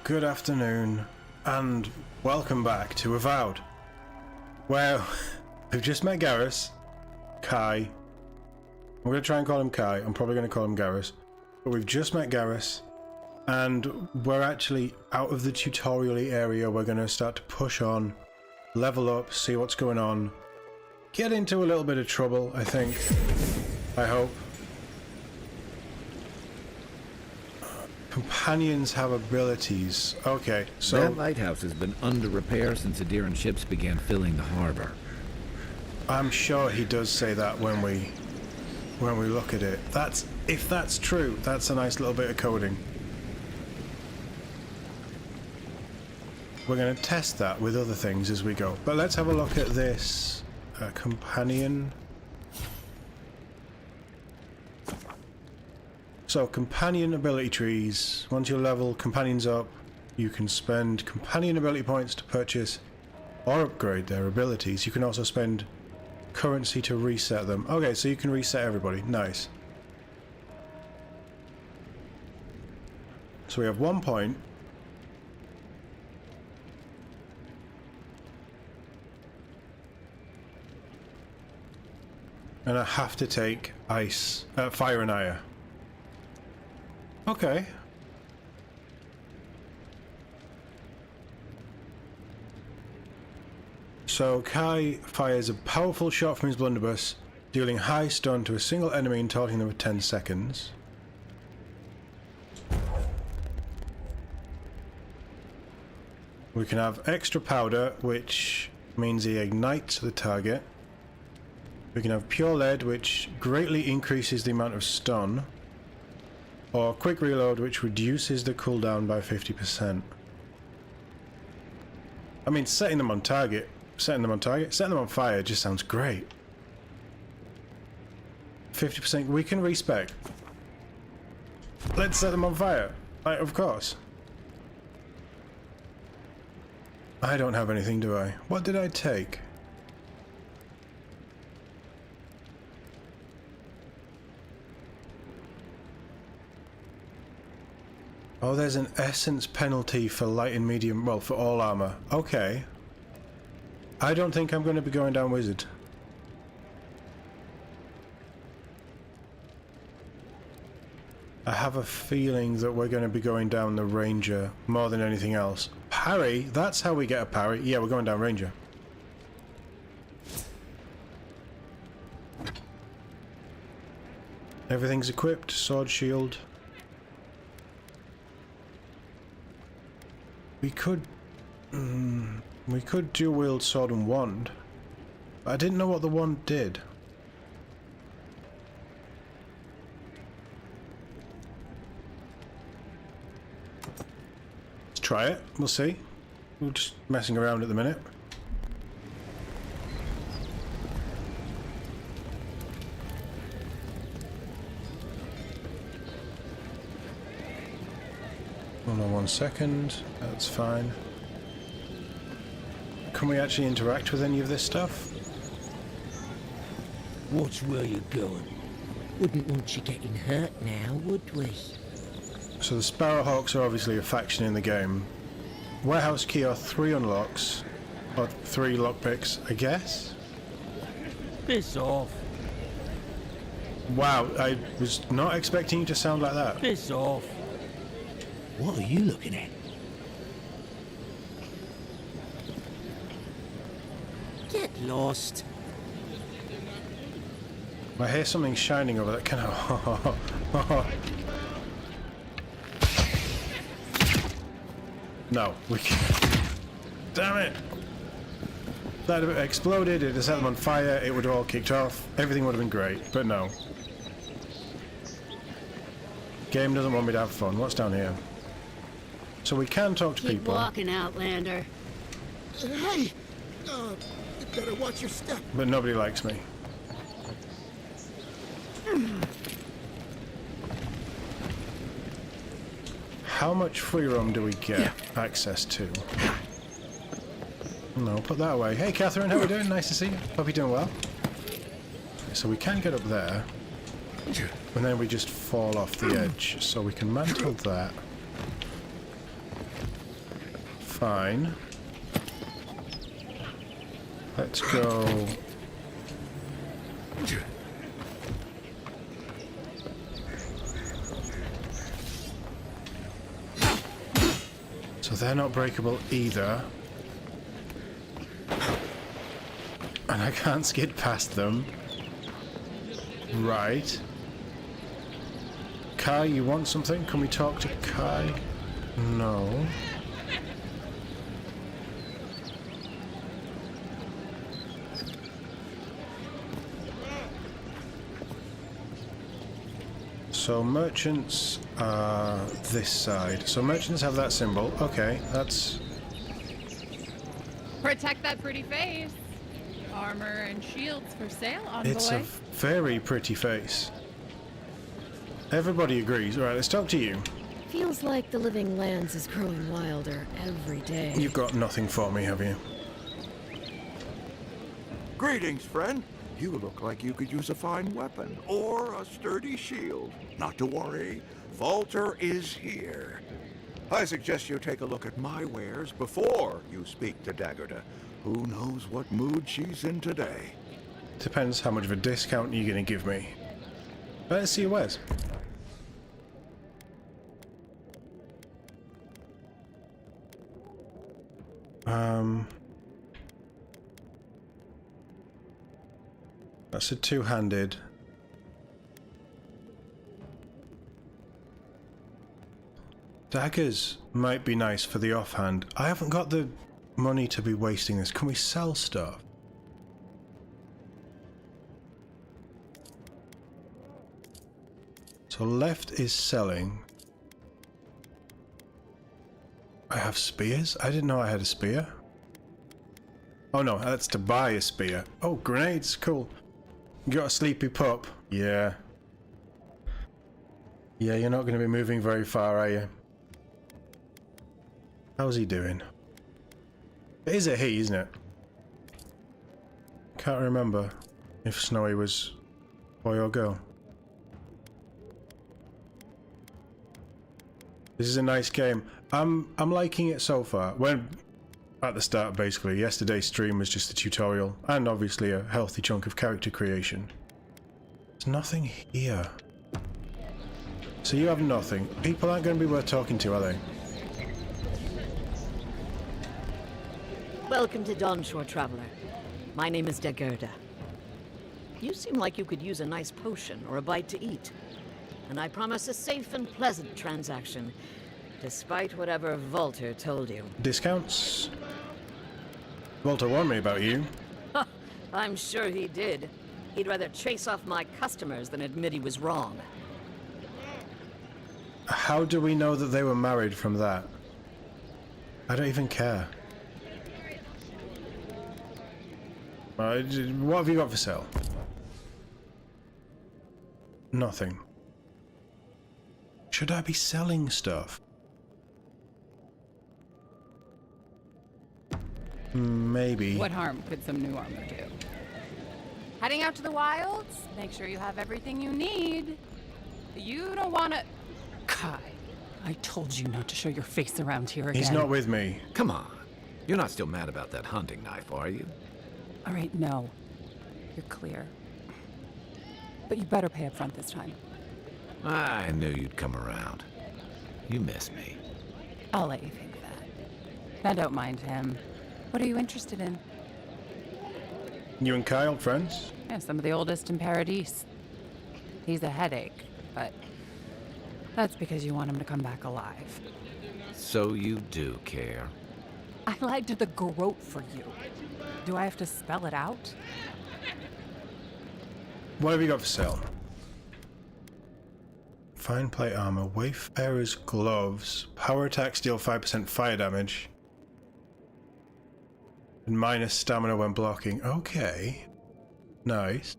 good afternoon, and welcome back to Avowed. Well, we've just met Garrus, Kai. I'm going to try and call him Kai. I'm probably going to call him Garrus. But we've just met Garrus, and we're actually out of the tutorial area. We're going to start to push on, level up, see what's going on, get into a little bit of trouble, I think. I hope. Companions have abilities. Okay, so that lighthouse has been under repair since Adiran ships began filling the harbor. I'm sure he does say that when we look at it. If that's true, that's a nice little bit of coding. We're going to test that with other things as we go. But let's have a look at this companion. So, companion ability trees. Once you level companions up, you can spend companion ability points to purchase or upgrade their abilities. You can also spend currency to reset them. Okay, so you can reset everybody. Nice. So we have 1 point. And I have to take fire and ire. Okay. So Kai fires a powerful shot from his blunderbuss, dealing high stun to a single enemy and taunting them for 10 seconds. We can have extra powder, which means he ignites the target. We can have pure lead, which greatly increases the amount of stun. Or quick reload, which reduces the cooldown by 50%. I mean, setting them on fire just sounds great. 50%, we can respec. Let's set them on fire. Of course. I don't have anything, do I? What did I take? Oh, there's an essence penalty for light and medium, well, for all armor. Okay. I don't think I'm going to be going down wizard. I have a feeling that we're going to be going down the ranger more than anything else. Parry? That's how we get a parry. Yeah, we're going down ranger. Everything's equipped. Sword, shield. We could dual wield sword and wand. But I didn't know what the wand did. Let's try it. We'll see. We're just messing around at the minute. Hold on 1 second. That's fine. Can we actually interact with any of this stuff? Watch where you're going. Wouldn't want you getting hurt now, would we? So the Sparrowhawks are obviously a faction in the game. Warehouse key are 3 unlocks. Or 3 lockpicks, I guess? Piss off. Wow, I was not expecting you to sound like that. Piss off. What are you looking at? Get lost. I hear something shining over that kind of... No, we can't. Damn it! That exploded, it had set them on fire, it would have all kicked off, everything would have been great, but no. Game doesn't want me to have fun. What's down here? So we can talk to Keep people. walking, Outlander. Hey! You better watch your step. But nobody likes me. How much free roam do we get access to? No, put that away. Hey Catherine, how are we doing? Nice to see you. Hope you're doing well. So we can get up there. And then we just fall off the edge. So we can mantle that. fine. Let's go. So they're not breakable either. And I can't skid past them. Right. Kai, you want something? Can we talk to Kai? No. So merchants are this side. So merchants have that symbol. Okay, that's... Protect that pretty face. Armor and shields for sale, envoy. It's a very pretty face. Everybody agrees. All right, let's talk to you. Feels like the living lands is growing wilder every day. You've got nothing for me, have you? Greetings, friend. You look like you could use a fine weapon or a sturdy shield. Not to worry, Volter is here. I suggest you take a look at my wares before you speak to Daggerda. Who knows what mood she's in today? Depends how much of a discount you're going to give me. Let's see your wares. That's a two-handed. Daggers might be nice for the offhand. I haven't got the money to be wasting this. Can we sell stuff? So left is selling. I have spears? I didn't know I had a spear. Oh no, that's to buy a spear. Oh, grenades, cool. You got a sleepy pup? Yeah. Yeah, you're not going to be moving very far, are you? How's he doing? It is a he, isn't it? Can't remember if Snowy was boy or girl. This is a nice game. I'm liking it so far. When at the start, basically, yesterday's stream was just a tutorial and obviously a healthy chunk of character creation. There's nothing here. So you have nothing. People aren't going to be worth talking to, are they? Welcome to Dawnshore, Traveler. My name is Daggerda. You seem like you could use a nice potion or a bite to eat. And I promise a safe and pleasant transaction, despite whatever Volter told you. Discounts? Walter warned me about you. I'm sure he did. He'd rather chase off my customers than admit he was wrong. How do we know that they were married from that? I don't even care. What have you got for sale? Nothing. Should I be selling stuff? Maybe. What harm could some new armor do? Heading out to the wilds? Make sure you have everything you need. You don't want to... Kai, I told you not to show your face around here again. He's not with me. Come on. You're not still mad about that hunting knife, are you? All right, no. You're clear. But you better pay up front this time. I knew you'd come around. You miss me. I'll let you think that. Now don't mind him. What are you interested in? You and Kyle, friends? Yeah, some of the oldest in Paradise. He's a headache, but that's because you want him to come back alive. So you do care. I lied to the Garrote for you. Do I have to spell it out? What have you got for sale? Fine plate armor, Wayfarer's gloves, power attack, deal 5% fire damage, and minus stamina when blocking. Okay, nice.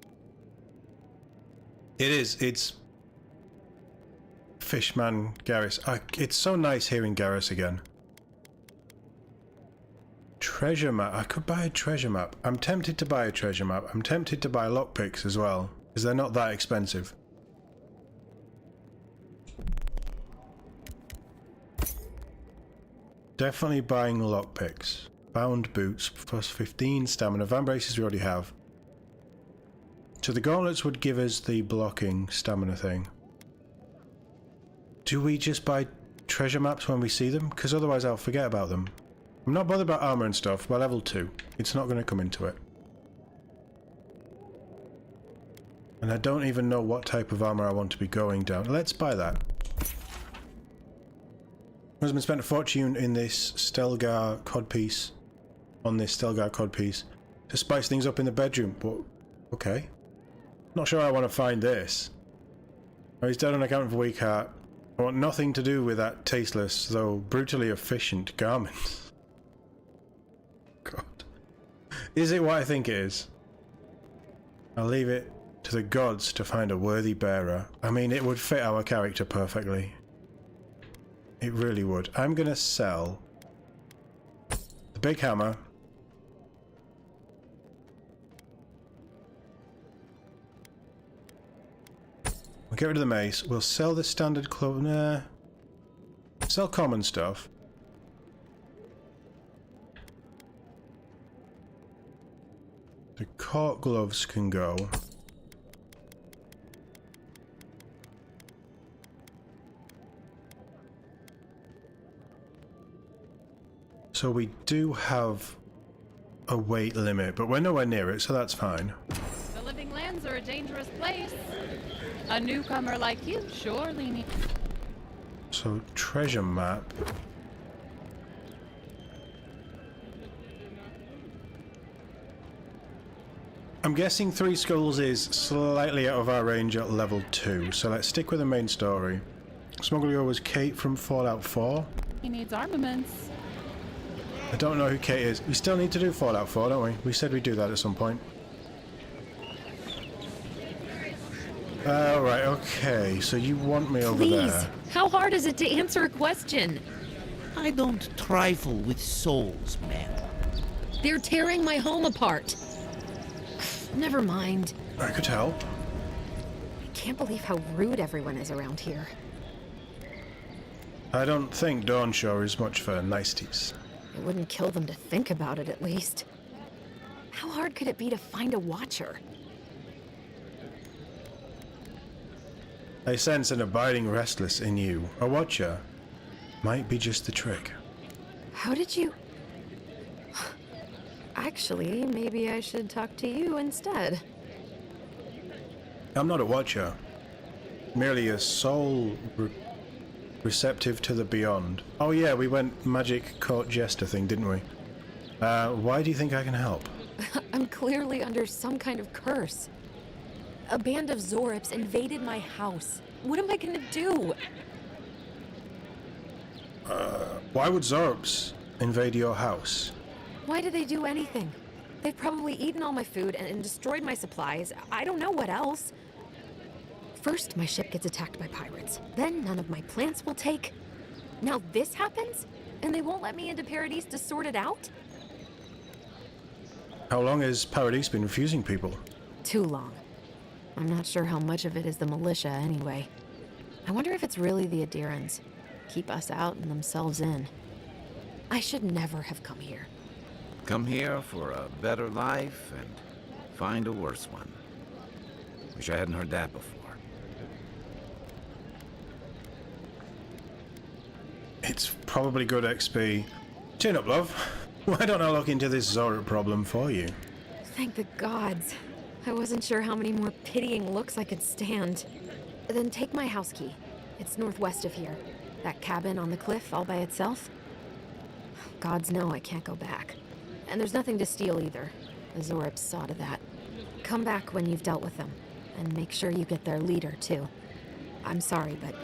It's Fishman Garrus. It's so nice hearing Garrus again. Treasure map. I could buy a treasure map. I'm tempted to buy a treasure map. I'm tempted to buy lockpicks as well, because they're not that expensive. definitely buying lockpicks. Bound boots, plus 15 stamina. Van braces we already have. So the gauntlets would give us the blocking stamina thing. Do we just buy treasure maps when we see them? Because otherwise I'll forget about them. I'm not bothered about armor and stuff. By level 2, it's not going to come into it. And I don't even know what type of armor I want to be going down. Let's buy that. My husband spent a fortune in this Stelgar codpiece. On this Stelgar codpiece. To spice things up in the bedroom. But, okay. Not sure I want to find this. Oh, he's dead on account of a weak heart. I want nothing to do with that tasteless, though brutally efficient garment. God. Is it what I think it is? I'll leave it to the gods to find a worthy bearer. I mean, it would fit our character perfectly. It really would. I'm gonna sell the big hammer. We'll get rid of the mace. We'll sell the standard club. Nah. Sell common stuff. The court gloves can go. So we do have a weight limit, but we're nowhere near it, so that's fine. The living lands are a dangerous place. A newcomer like you surely needs. So, treasure map. I'm guessing Three Skulls is slightly out of our range at level 2, so let's stick with the main story. Smuggler was Kate from Fallout 4. He needs armaments. I don't know who Kate is. We still need to do Fallout 4, don't we? We said we'd do that at some point. Right, okay. So you want me over Please, there. how hard is it to answer a question? I don't trifle with souls, man. They're tearing my home apart. Never mind. I could help. I can't believe how rude everyone is around here. I don't think Dawnshaw is much for niceties. It wouldn't kill them to think about it, at least. How hard could it be to find a watcher? I sense an abiding restless in you. A watcher might be just the trick. How did you... Actually, maybe I should talk to you instead. I'm not a watcher. Merely a soul receptive to the beyond. Oh yeah, we went magic court jester thing, didn't we? Why do you think I can help? I'm clearly under some kind of curse. A band of Zorips invaded my house. What am I gonna do? Why would Zorps invade your house? Why did they do anything? They've probably eaten all my food and destroyed my supplies. I don't know what else. First, my ship gets attacked by pirates. Then none of my plants will take. Now this happens? And they won't let me into Paradise to sort it out? How long has Paradise been refusing people? Too long. I'm not sure how much of it is the militia anyway. I wonder if it's really the Adirans. Keep us out and themselves in. I should never have come here. Come here for a better life and find a worse one. Wish I hadn't heard that before. It's probably good XP. Chin up, love. Why don't I look into this Zorip problem for you? Thank the gods. I wasn't sure how many more pitying looks I could stand. Then take my house key. It's northwest of here. That cabin on the cliff all by itself. Gods know I can't go back. And there's nothing to steal either. The Zorips saw to that. Come back when you've dealt with them. And make sure you get their leader, too. I'm sorry, but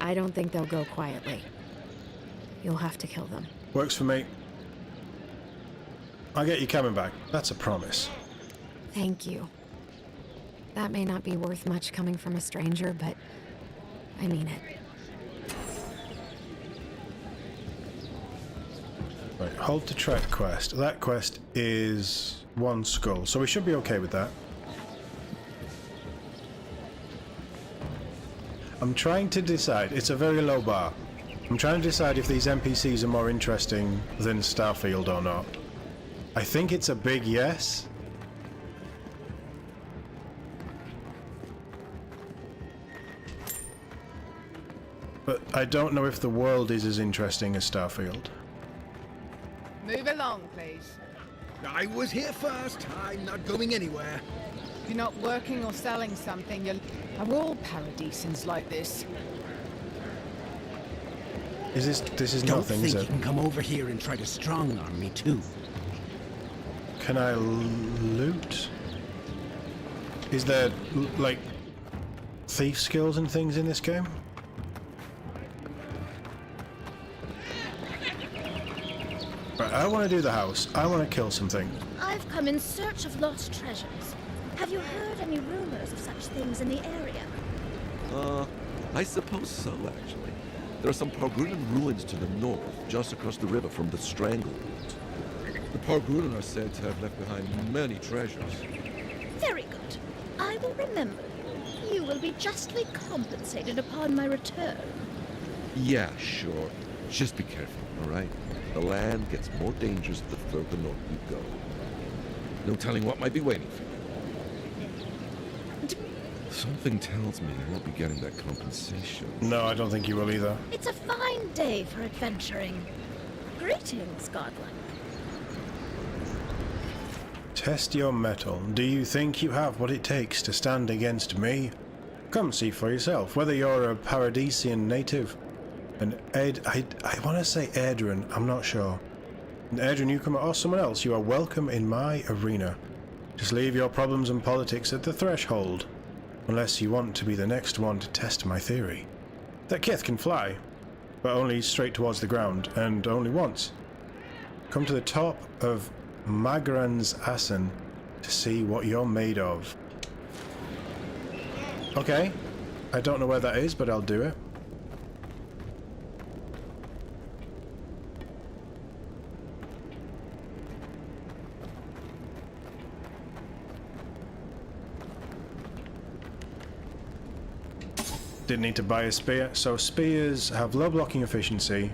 I don't think they'll go quietly. You'll have to kill them. Works for me. I'll get you coming back. That's a promise. Thank you. That may not be worth much coming from a stranger, but I mean it. Right, hold to track quest. That quest is 1 skull, so we should be okay with that. I'm trying to decide. It's a very low bar. I'm trying to decide if these NPCs are more interesting than Starfield or not. I think it's a big yes. But I don't know if the world is as interesting as Starfield. Move along, please. I was here first. I'm not going anywhere. If you're not working or selling something, you're... Are all paradisans like this? This is Don't nothing, think is you it? can come over here and try to strong-arm me, too. Can I loot? Is there, like, thief skills and things in this game? Right, I want to do the house. I want to kill something. I've come in search of lost treasures. Have you heard any rumors of such things in the area? I suppose so, actually. There are some Pargrunan ruins to the north, just across the river from the Stranglehold. The Pargrunan are said to have left behind many treasures. Very good. I will remember. You will be justly compensated upon my return. Yeah, sure. Just be careful, all right? The land gets more dangerous the further north you go. No telling what might be waiting for you. Something tells me I won't be getting that compensation. No, I don't think you will either. It's a fine day for adventuring. Greetings, Godling. Test your mettle. Do you think you have what it takes to stand against me? Come see for yourself, whether you're a Paradisian native, an I want to say Adrian, I'm not sure. An Adrian newcomer or someone else, you are welcome in my arena. Just leave your problems and politics at the threshold, unless you want to be the next one to test my theory. That Kith can fly, but only straight towards the ground, and only once. Come to the top of Magran's Assen to see what you're made of. Okay, I don't know where that is, but I'll do it. Didn't need to buy a spear, so spears have low blocking efficiency,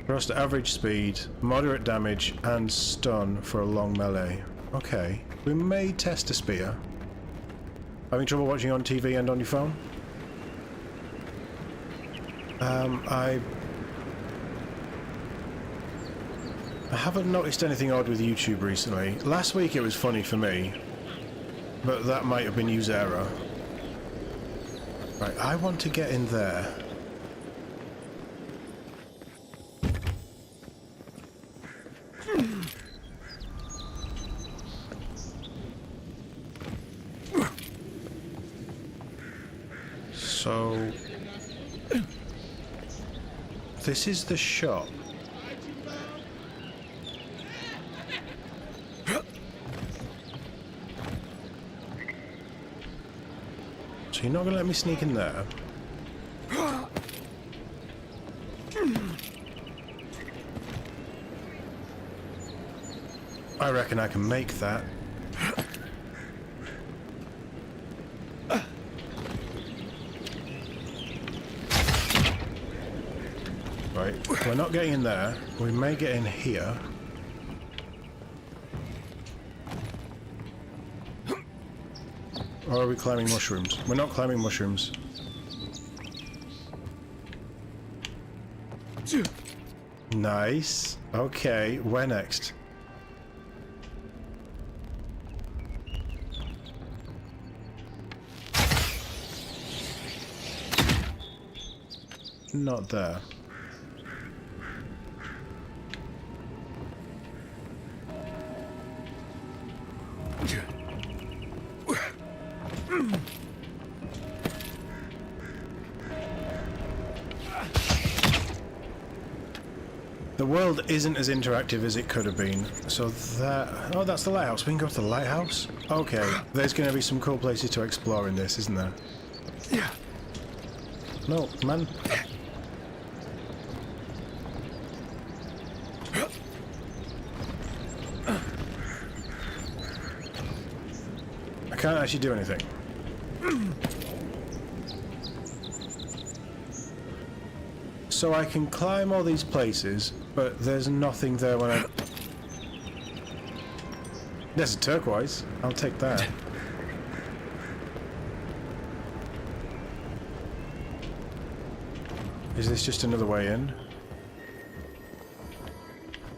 thrust average speed, moderate damage, and stun for a long melee. Okay, we may test a spear. Having trouble watching on TV and on your phone? I haven't noticed anything odd with YouTube recently. Last week it was funny for me, but that might have been user error. Right, I want to get in there. So... this is the shop. So you're not going to let me sneak in there? I reckon I can make that. Right, we're not getting in there. We may get in here. Or are we climbing mushrooms? We're not climbing mushrooms. Nice. Okay, where next? Not there. The world isn't as interactive as it could have been, so that... oh, that's the lighthouse. We can go to the lighthouse? Okay, there's going to be some cool places to explore in this, isn't there? No, man. I can't actually do anything. So I can climb all these places, but there's nothing there when I... There's a turquoise. I'll take that. Is this just another way in?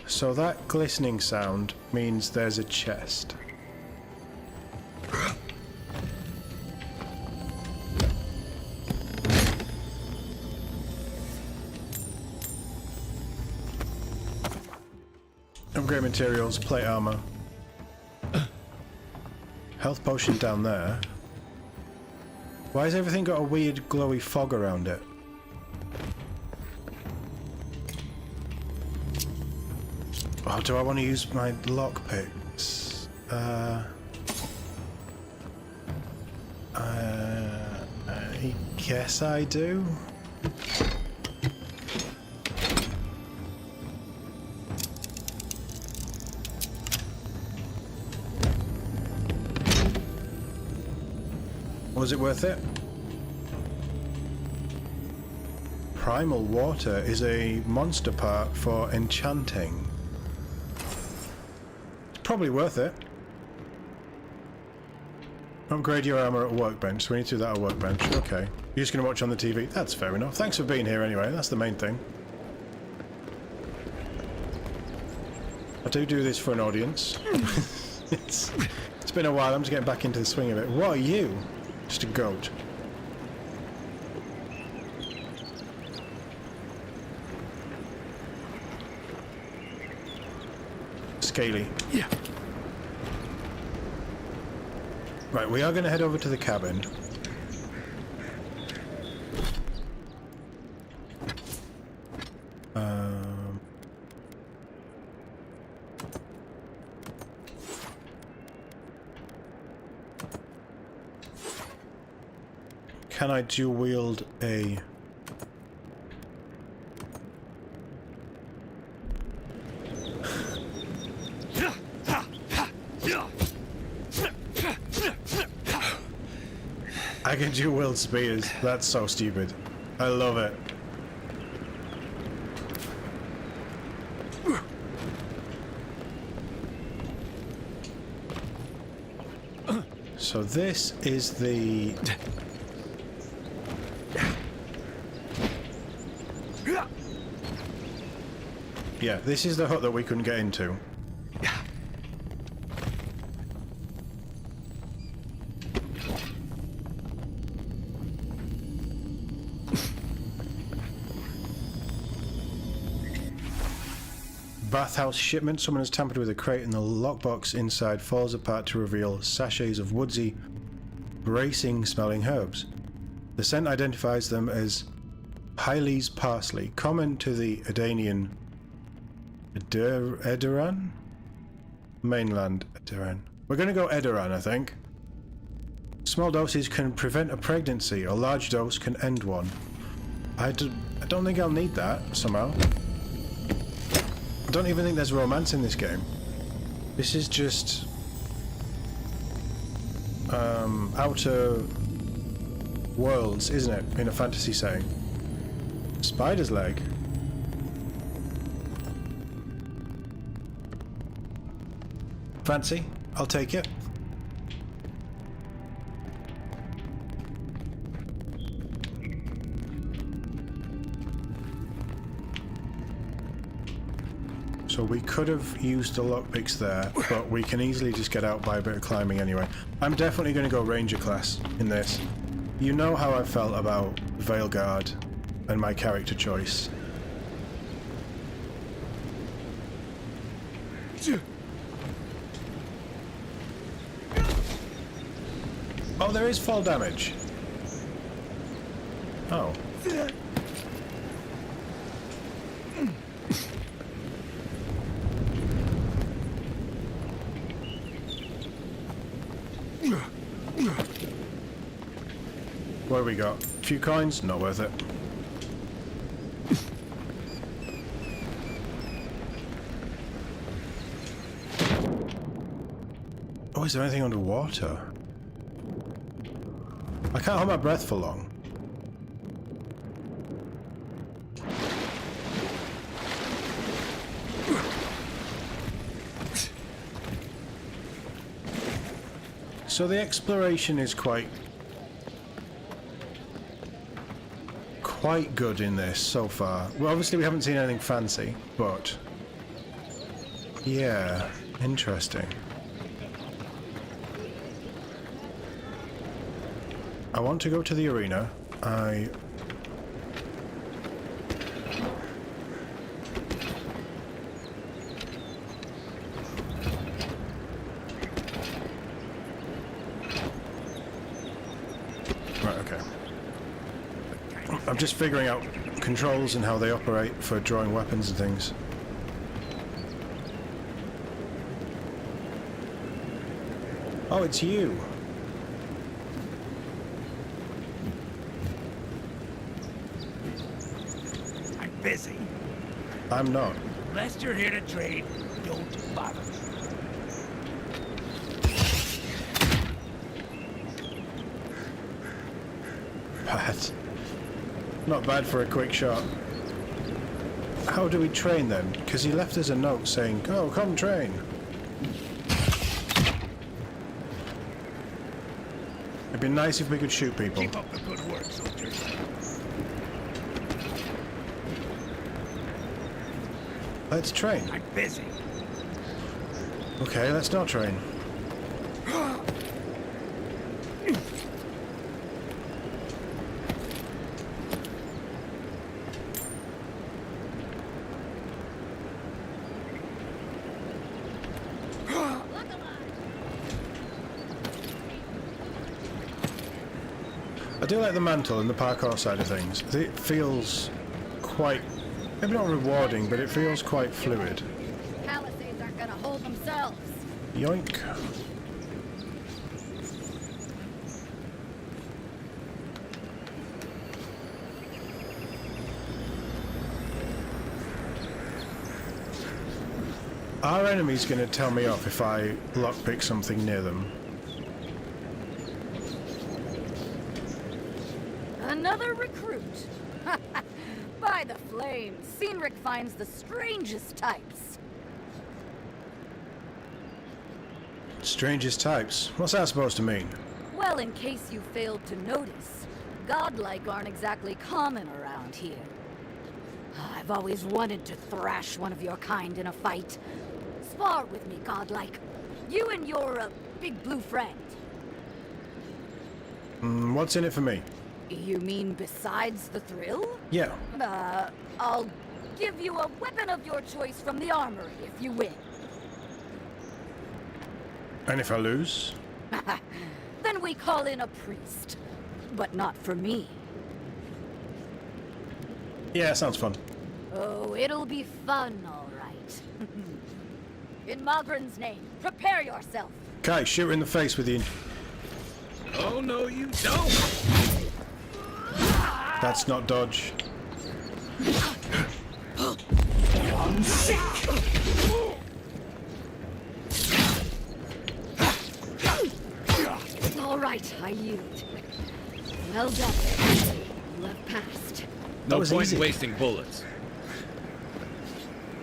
So that glistening sound means there's a chest. Upgrade materials, plate armor. Health potion down there. Why has everything got a weird glowy fog around it? Oh, do I want to use my lockpicks? I guess I do. Was it worth it? Primal water is a monster part for enchanting. Probably worth it. Upgrade your armor at workbench. So we need to do that at workbench. Okay. You're just going to watch on the TV. That's fair enough. Thanks for being here anyway. That's the main thing. I do this for an audience. It's been a while. I'm just getting back into the swing of it. What are you? Just a goat. Scaly. Yeah. Right, we are going to head over to the cabin. Can I dual wield a... I can dual wield spears. That's so stupid. I love it. So this is the... Yeah, this is the hut that we couldn't get into. Bathhouse shipment. Someone has tampered with a crate and the lockbox inside falls apart to reveal sachets of woodsy, bracing smelling herbs. The scent identifies them as Hyles parsley, common to the Edanian Edoran? Mainland Edoran. We're going to go Edoran, I think. Small doses can prevent a pregnancy. A large dose can end one. I don't think I'll need that, somehow. I don't even think there's romance in this game. This is just... Outer Worlds, isn't it? In a fantasy setting. Spider's leg. Fancy? I'll take it. So we could have used the lockpicks there, but we can easily just get out by a bit of climbing anyway. I'm definitely going to go Ranger class in this. You know how I felt about Veilguard and my character choice. Oh, there is fall damage. Oh. What have we got? A few coins? Not worth it. Oh, is there anything underwater? I can't hold my breath for long. So the exploration is quite good in this so far. Well, obviously we haven't seen anything fancy, but yeah, interesting. I want to go to the arena. Right, okay. I'm just figuring out controls and how they operate for drawing weapons and things. Oh, it's you. I'm busy. I'm not. Unless you're here to trade, don't bother me. Bad. Not bad for a quick shot. How do we train then? Because he left us a note saying, "Oh, come train." It'd be nice if we could shoot people. Keep up the good work, soldiers. Let's train. I'm busy. Okay, let's not train. I do like the mantle and the parkour side of things. It feels quite, maybe not rewarding, but it feels quite fluid. Palisades aren't gonna hold themselves. Yoink. Our enemy's going to tell me off if I lockpick something near them. Another recruit. By the flames, Cynric finds the strangest types. Strangest types? What's that supposed to mean? Well, in case you failed to notice, godlike aren't exactly common around here. I've always wanted to thrash one of your kind in a fight. Spar with me, godlike. You and your, big blue friend. What's in it for me? You mean besides the thrill? Yeah. I'll give you a weapon of your choice from the armory if you win. And if I lose? Then we call in a priest. But not for me. Yeah, sounds fun. Oh, it'll be fun, all right. In Magrin's name, prepare yourself. Kai, shoot her in the face with you. Oh, no, you don't! That's not dodge. I'm sick. All right, I yield. Well done. You have passed. That No was point easy. wasting bullets.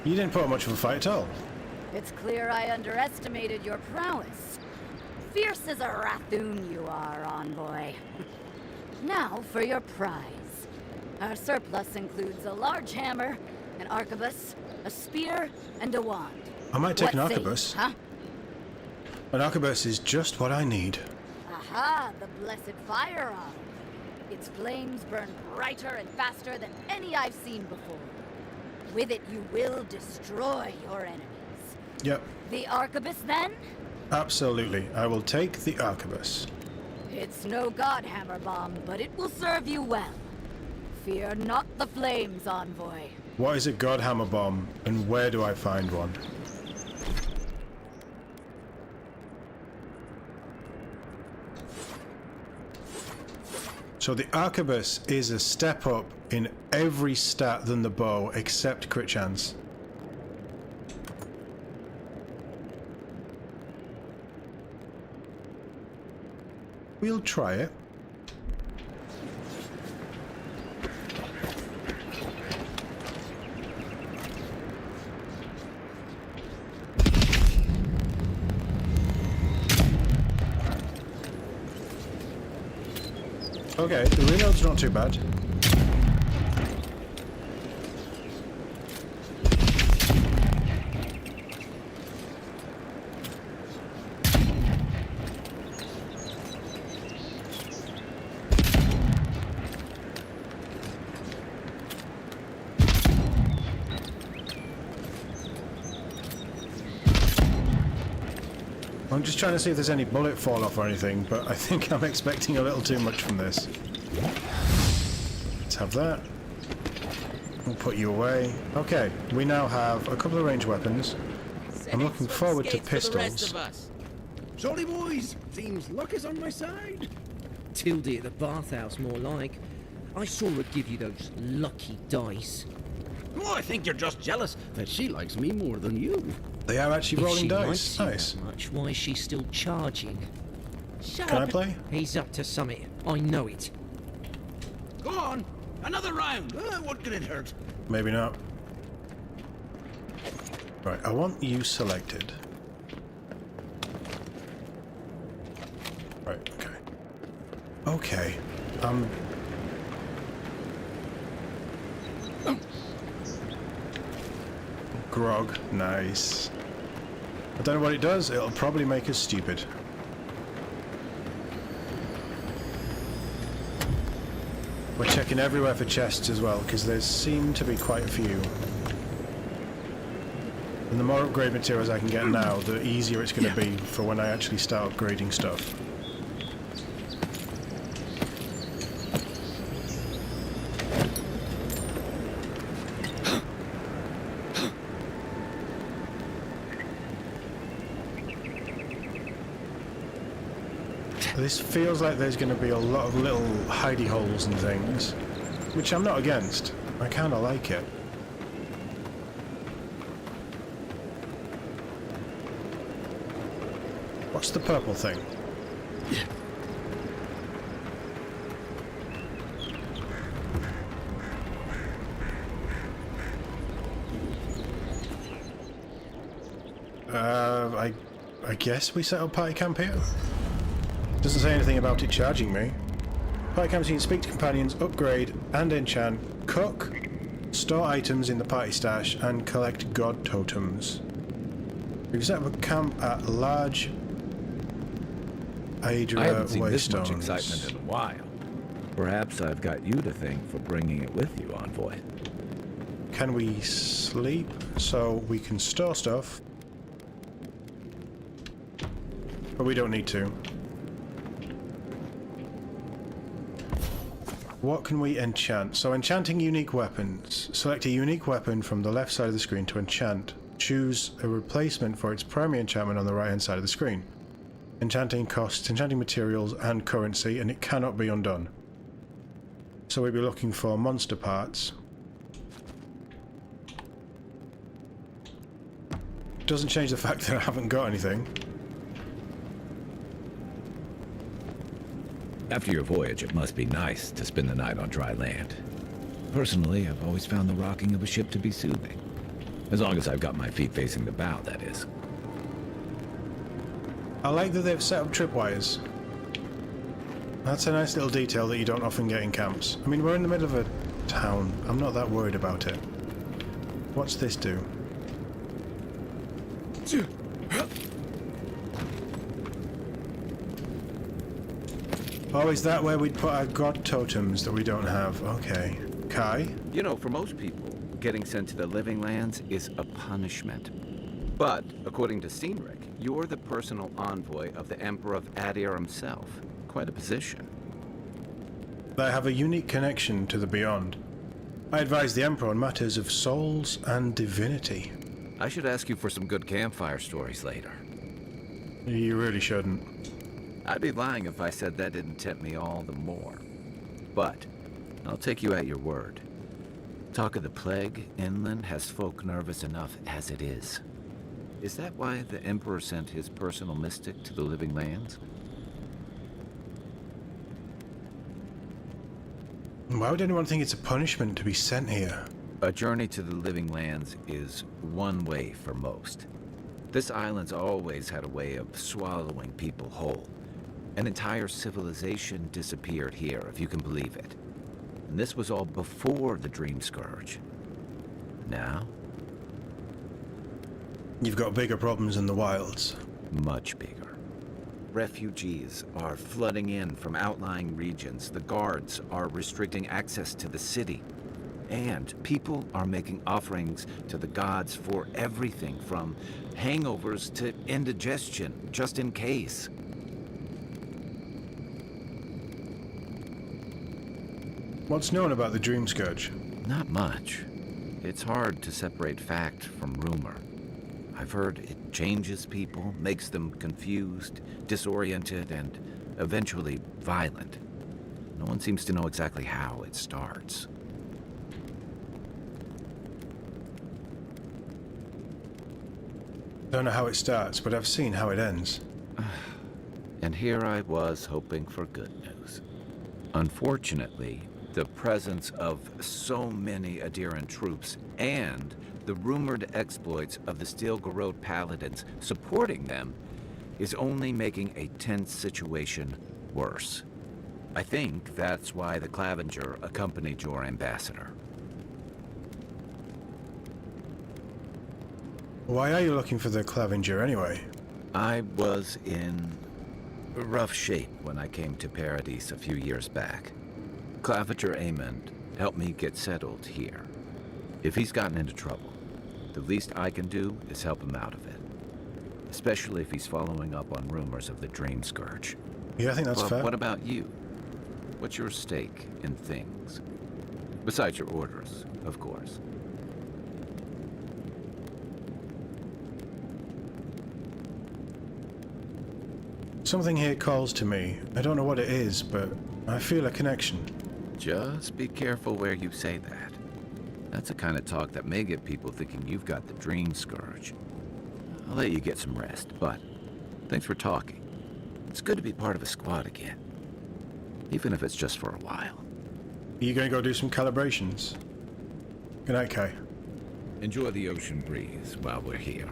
You didn't put up much of a fight at all. It's clear I underestimated your prowess. Fierce as a Rathoon you are, envoy. Now for your prize. Our surplus includes a large hammer, an arquebus, a spear, and a wand. I might take What an say you, arquebus. huh? An arquebus is just what I need. Aha, the blessed firearm. Its flames burn brighter and faster than any I've seen before. With it, you will destroy your enemies. Yep, The arquebus, then? absolutely. I will take the arquebus. It's no godhammer bomb, but it will serve you well. Fear not the flames, envoy. What is a godhammer bomb, and where do I find one? So the arquebus is a step up in every stat than the bow, except crit chance. We'll try it. Okay, the reload's not too bad. I'm just trying to see if there's any bullet fall off or anything, but I think I'm expecting a little too much from this. Let's have that. We'll put you away. Okay, we now have a couple of ranged weapons. I'm looking forward to pistols. Sorry, boys. Seems luck is on my side. Tildy at the bathhouse, more like. I saw her give you those lucky dice. Oh, I think you're just jealous that she likes me more than you. They are actually rolling If she dice. likes you Nice. that much, why is she still charging? Shut Can I up. play? He's up to something. I know it. Go on. Another round. What could it hurt? Maybe not. Right, I want you selected. Right, okay. Okay. Grog, nice. I don't know what it does, it'll probably make us stupid. We're checking everywhere for chests as well, because there seem to be quite a few. And the more upgrade materials I can get now, the easier it's going to be for when I actually start upgrading stuff. This feels like there's going to be a lot of little hidey holes and things, which I'm not against. I kind of like it. What's the purple thing? I guess we set up party camp here? Doesn't say anything about it charging me. Party camps, you can speak to companions, upgrade and enchant, cook, store items in the party stash, and collect god totems. We've set up a camp at large Eora I haven't seen this waystones. much excitement in a while. Perhaps I've got you to thank for bringing it with you, Envoy. Can we sleep so we can store stuff? But we don't need to. What can we enchant? So enchanting unique weapons. Select a unique weapon from the left side of the screen to enchant. Choose a replacement for its primary enchantment on the right hand side of the screen. Enchanting costs, enchanting materials and currency, and it cannot be undone. So we'll be looking for monster parts. Doesn't change the fact that I haven't got anything. After your voyage, it must be nice to spend the night on dry land. Personally, I've always found the rocking of a ship to be soothing. As long as I've got my feet facing the bow, that is. I like that they've set up tripwires. That's a nice little detail that you don't often get in camps. I mean, we're in the middle of a town. I'm not that worried about it. What's this do? Oh, is that where we'd put our god totems that we don't have? Okay. Kai? You know, for most people, getting sent to the living lands is a punishment. But, according to Cynric, you're the personal envoy of the Emperor of Adir himself. Quite a position. They have a unique connection to the beyond. I advise the Emperor on matters of souls and divinity. I should ask you for some good campfire stories later. You really shouldn't. I'd be lying if I said that didn't tempt me all the more. But I'll take you at your word. Talk of the plague inland has folk nervous enough as it is. Is that why the Emperor sent his personal mystic to the living lands? Why would anyone think it's a punishment to be sent here? A journey to the living lands is one way for most. This island's always had a way of swallowing people whole. An entire civilization disappeared here, if you can believe it. And this was all before the Dream Scourge. Now? You've got bigger problems in the wilds. Much bigger. Refugees are flooding in from outlying regions. The guards are restricting access to the city. And people are making offerings to the gods for everything from hangovers to indigestion, just in case. What's known about the Dream Scourge? Not much. It's hard to separate fact from rumor. I've heard it changes people, makes them confused, disoriented, and eventually violent. No one seems to know exactly how it starts. Don't know how it starts, but I've seen how it ends. And here I was hoping for good news. Unfortunately, the presence of so many adherent troops and the rumored exploits of the Steel-Garrod paladins supporting them is only making a tense situation worse. I think that's why the Clavenger accompanied your ambassador. Why are you looking for the Clavenger anyway? I was in rough shape when I came to Paradise a few years back. Clavenger Amond helped me get settled here. If he's gotten into trouble, the least I can do is help him out of it. Especially if he's following up on rumors of the Dream Scourge. Yeah, I think that's fair. What about you? What's your stake in things? Besides your orders, of course. Something here calls to me. I don't know what it is, but I feel a connection. Just be careful where you say that. That's the kind of talk that may get people thinking you've got the Dream Scourge. I'll let you get some rest, but thanks for talking. It's good to be part of a squad again. Even if it's just for a while. Are you going to go do some calibrations? Good night, Kai. Enjoy the ocean breeze while we're here.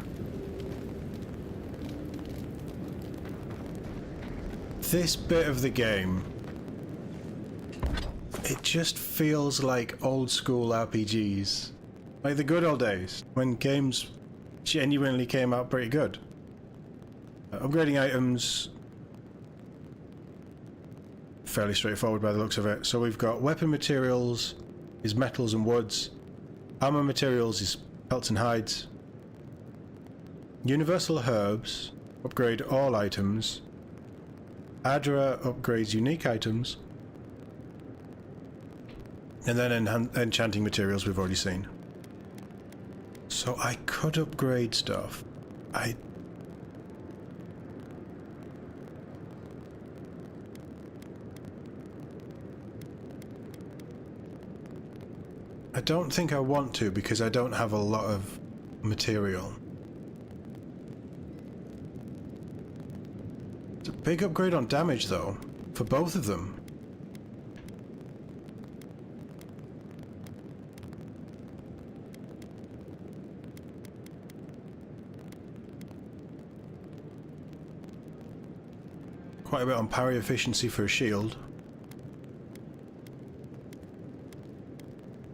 This bit of the game, it just feels like old school RPGs. Like the good old days, when games genuinely came out pretty good. Upgrading items, fairly straightforward by the looks of it. So we've got weapon materials is metals and woods. Armor materials is pelts and hides. Universal herbs upgrade all items. Adra upgrades unique items. And then enchanting materials we've already seen. So I could upgrade stuff. I don't think I want to because I don't have a lot of material. It's a big upgrade on damage though, for both of them. Quite a bit on parry efficiency for a shield.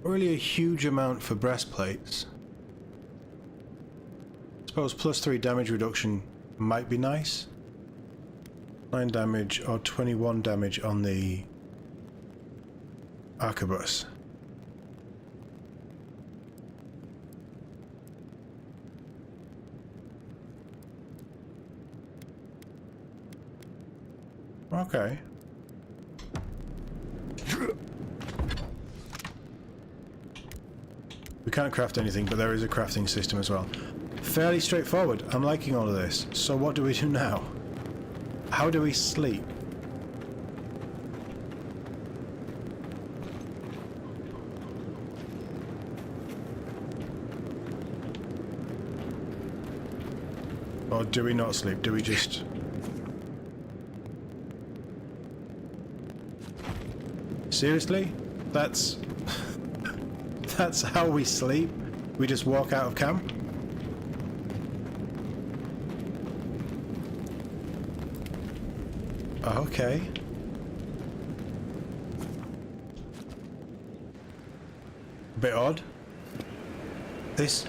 Really a huge amount for breastplates. I suppose +3 damage reduction might be nice. 9 damage or 21 damage on the arquebus. Okay. We can't craft anything, but there is a crafting system as well. Fairly straightforward. I'm liking all of this. So what do we do now? How do we sleep? Or do we not sleep? Do we just... Seriously? That's how we sleep? We just walk out of camp? Okay. Bit odd. This...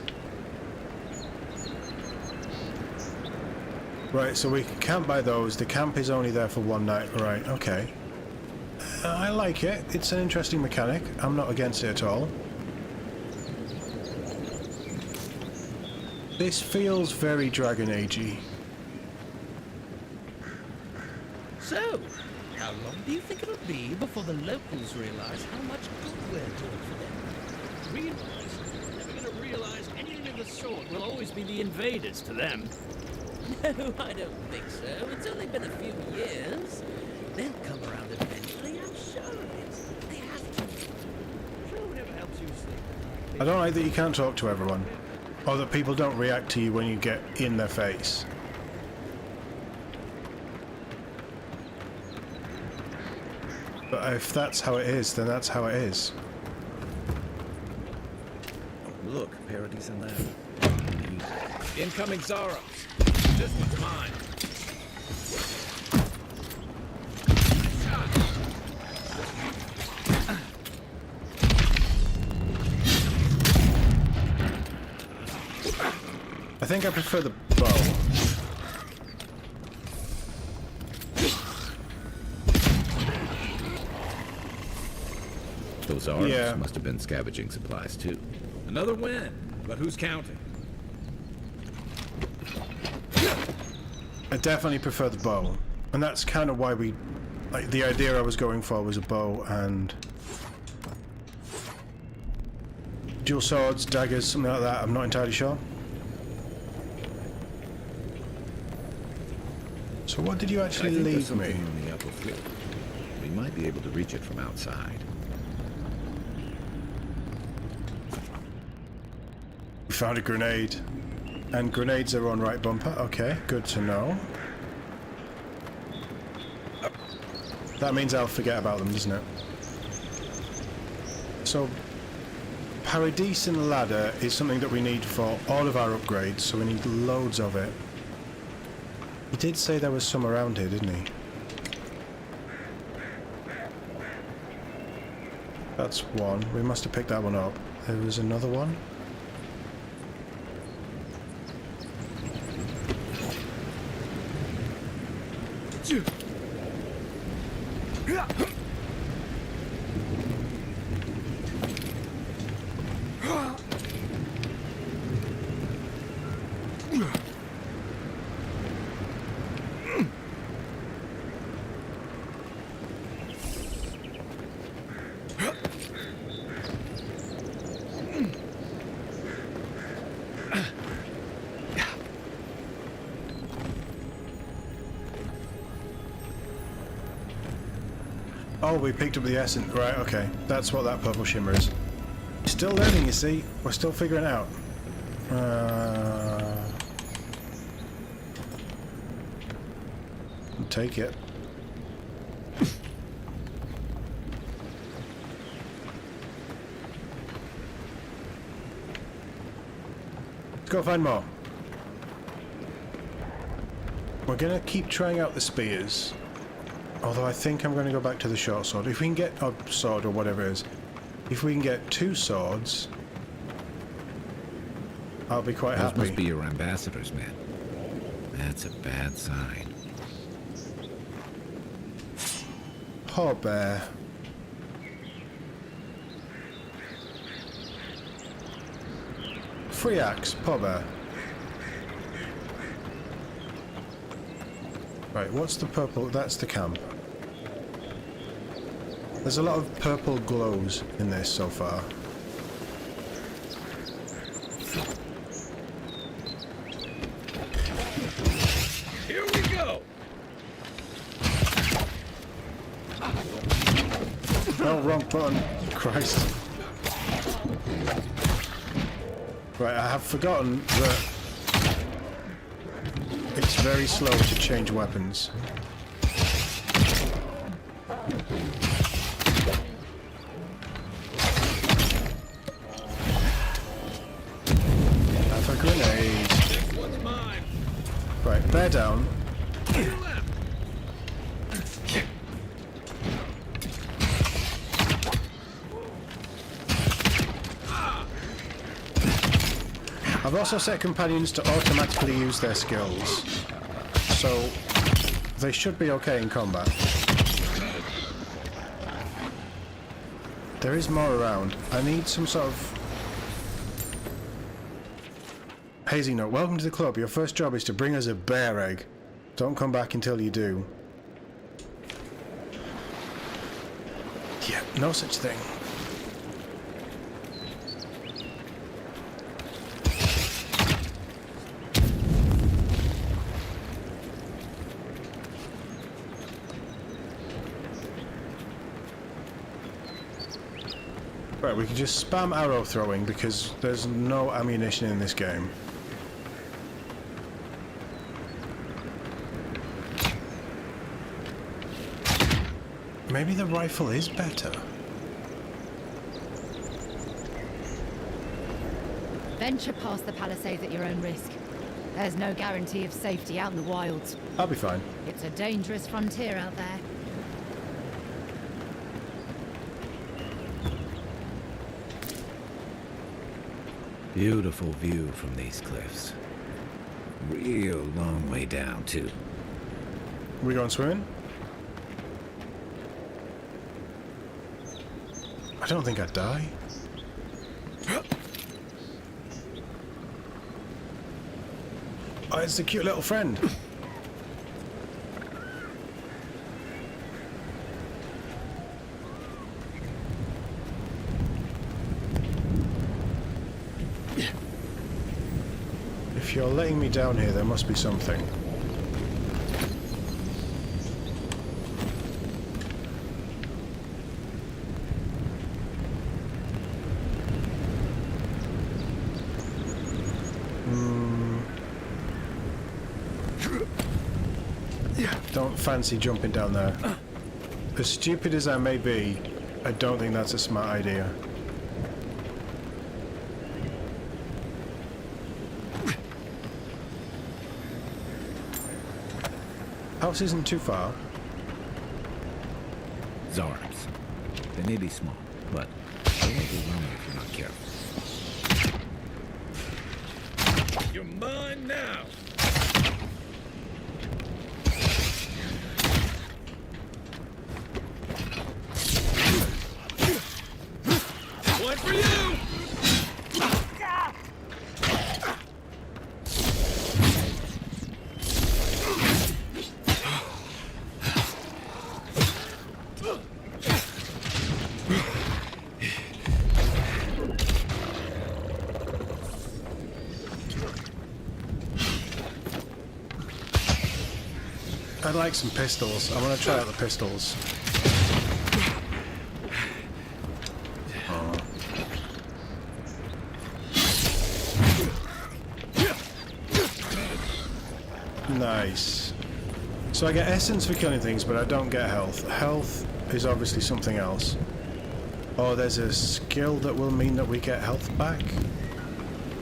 Right, so we can camp by those. The camp is only there for one night. Right, okay. I like it. It's an interesting mechanic. I'm not against it at all. This feels very Dragon Age-y. So, how long do you think it'll be before the locals realize how much good we're doing for them? Realize? They're never gonna realize anything of the sort. We'll always be the invaders to them. No, I don't think so. It's only been a few years. They'll come around eventually, I'm sure of it. They have to. Sure, whatever helps you sleep. I don't like that you can't talk to everyone. Or that people don't react to you when you get in their face. But if that's how it is, then that's how it is. Look, Parody's in there. Incoming Zara. This one's mine. I think I prefer the bow. Those arms Yeah. must have been scavenging supplies too. Another win. But who's counting? I definitely prefer the bow. And that's kind of why we... Like, the idea I was going for was a bow and... dual swords, daggers, something like that. I'm not entirely sure. So what did you actually I think there's leave something me? on the upper floor. We might be able to reach it from outside. We found a grenade. And grenades are on right bumper. Okay, good to know. That means I'll forget about them, doesn't it? So, Paradisen ladder is something that we need for all of our upgrades, so we need loads of it. He did say there was some around here, didn't he? That's one. We must have picked that one up. There was another one. Oh, we picked up the essence. Right, okay. That's what that purple shimmer is. Still learning, you see. We're still figuring it out. I'll take it. Let's go find more. We're gonna keep trying out the spears. Although I think I'm going to go back to the short sword. If we can get a sword or whatever it is, if we can get 2 swords, I'll be quite happy. Those must be your ambassadors, man. That's a bad sign. Poor bear. Free axe, poor bear. Right, what's the purple? That's the camp. There's a lot of purple glows in this so far. Here we go. Oh, wrong button. Christ. Right, I have forgotten that it's very slow to change weapons. Have a grenade. This one's mine. Right, bear down. I've also set companions to automatically use their skills, so they should be okay in combat. There is more around. I need some sort of... Hazy note, welcome to the club. Your first job is to bring us a bear egg. Don't come back until you do. Yeah, no such thing. Right, we can just spam arrow throwing because there's no ammunition in this game. Maybe the rifle is better. Venture past the palisades at your own risk. There's no guarantee of safety out in the wilds. I'll be fine. It's a dangerous frontier out there. Beautiful view from these cliffs. Real long way down, too. We going swimming? I don't think I'd die. Oh, it's the cute little friend. If you're letting me down here, there must be something. Don't fancy jumping down there. As stupid as I may be, I don't think that's a smart idea. House isn't too far. Zards. They may be small, but they may be lonely if you're not careful. You're mine now. One for you! I'd like some pistols. I want to try out the pistols. Nice. So I get essence for killing things, but I don't get health. Health is obviously something else. Oh, there's a skill that will mean that we get health back?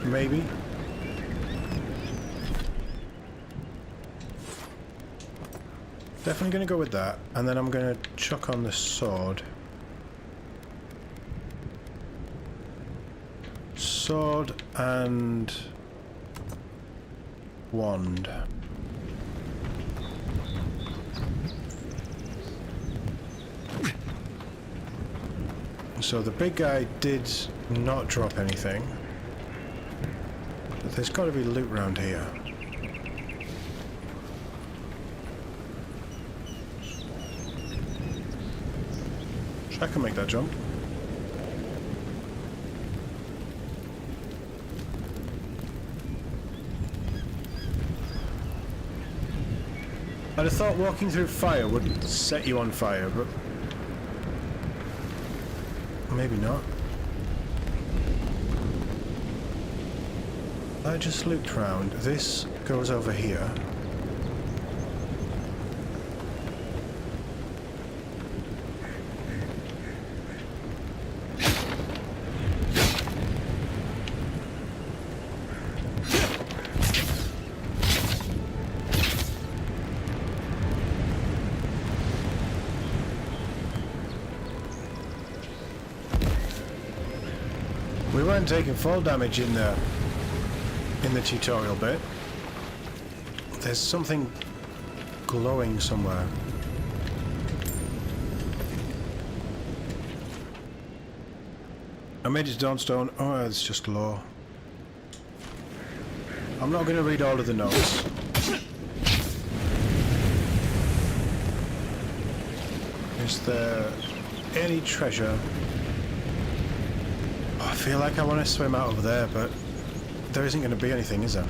Maybe? Definitely going to go with that, and then I'm going to chuck on the sword. Sword and wand. So the big guy did not drop anything, but there's got to be loot around here. I can make that jump. I'd have thought walking through fire would set you on fire, but maybe not. I just looped round. This goes over here. We weren't taking fall damage in there. in the tutorial bit. There's something glowing somewhere. I made it to Dawnstone. Oh, it's just lore. I'm not going to read all of the notes. Is there any treasure? Oh, I feel like I want to swim out over there, but there isn't going to be anything, is there?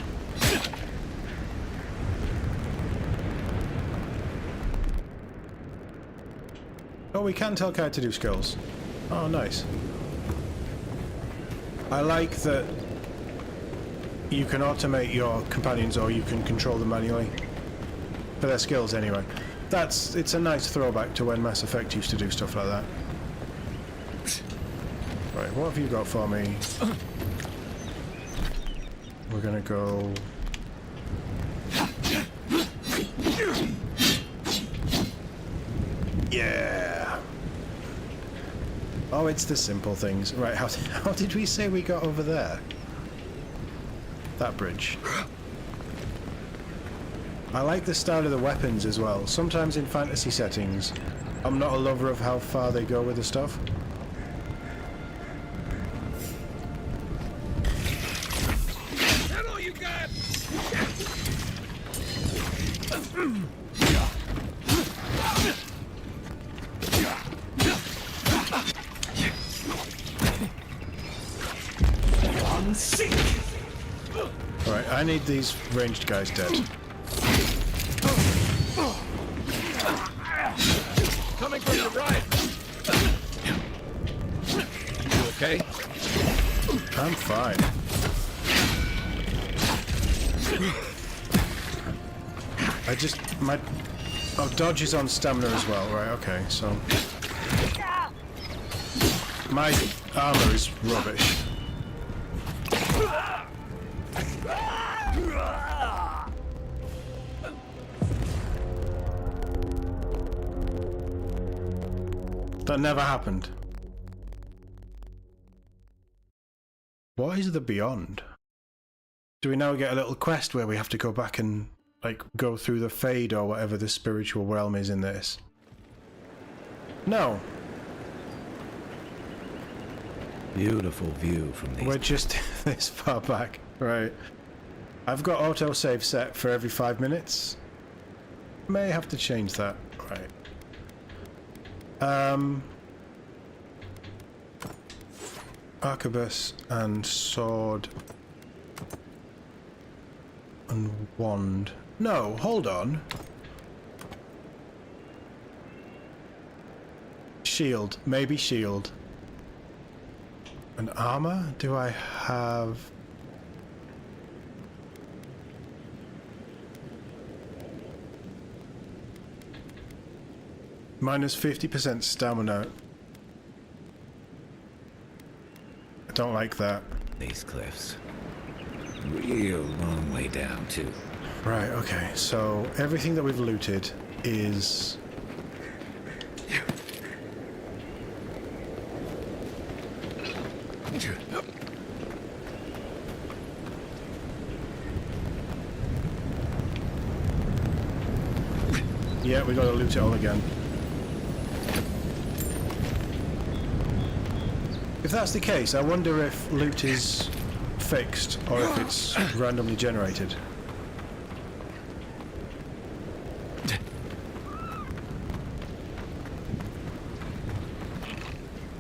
Oh, we can tell Kai to do skills. Oh, nice. I like that you can automate your companions or you can control them manually. For their skills, anyway. It's a nice throwback to when Mass Effect used to do stuff like that. Right, what have you got for me? We're gonna go... Yeah! Oh, it's the simple things. Right, how did we say we got over there? That bridge. I like the style of the weapons as well. Sometimes in fantasy settings, I'm not a lover of how far they go with the stuff. That all you got? One sink. Alright, I need these ranged guys dead. Coming from your right. You okay? I'm fine. I just... my... Oh, dodge is on stamina as well, right, okay, so... My armor is rubbish. That never happened. What is the beyond? Do we now get a little quest where we have to go back and, like, go through the Fade or whatever the spiritual realm is in this? No. Beautiful view from these. We're just this far back. Right. I've got autosave set for every 5 minutes. May have to change that. Right. Arquebus and sword and wand. No, hold on. Shield, maybe shield. And armor? Do I have... Minus 50% stamina. I don't like that. These cliffs. Real long way down, too. Right, okay. So everything that we've looted is... Yeah, we gotta loot it all again. If that's the case, I wonder if loot is fixed or if it's randomly generated.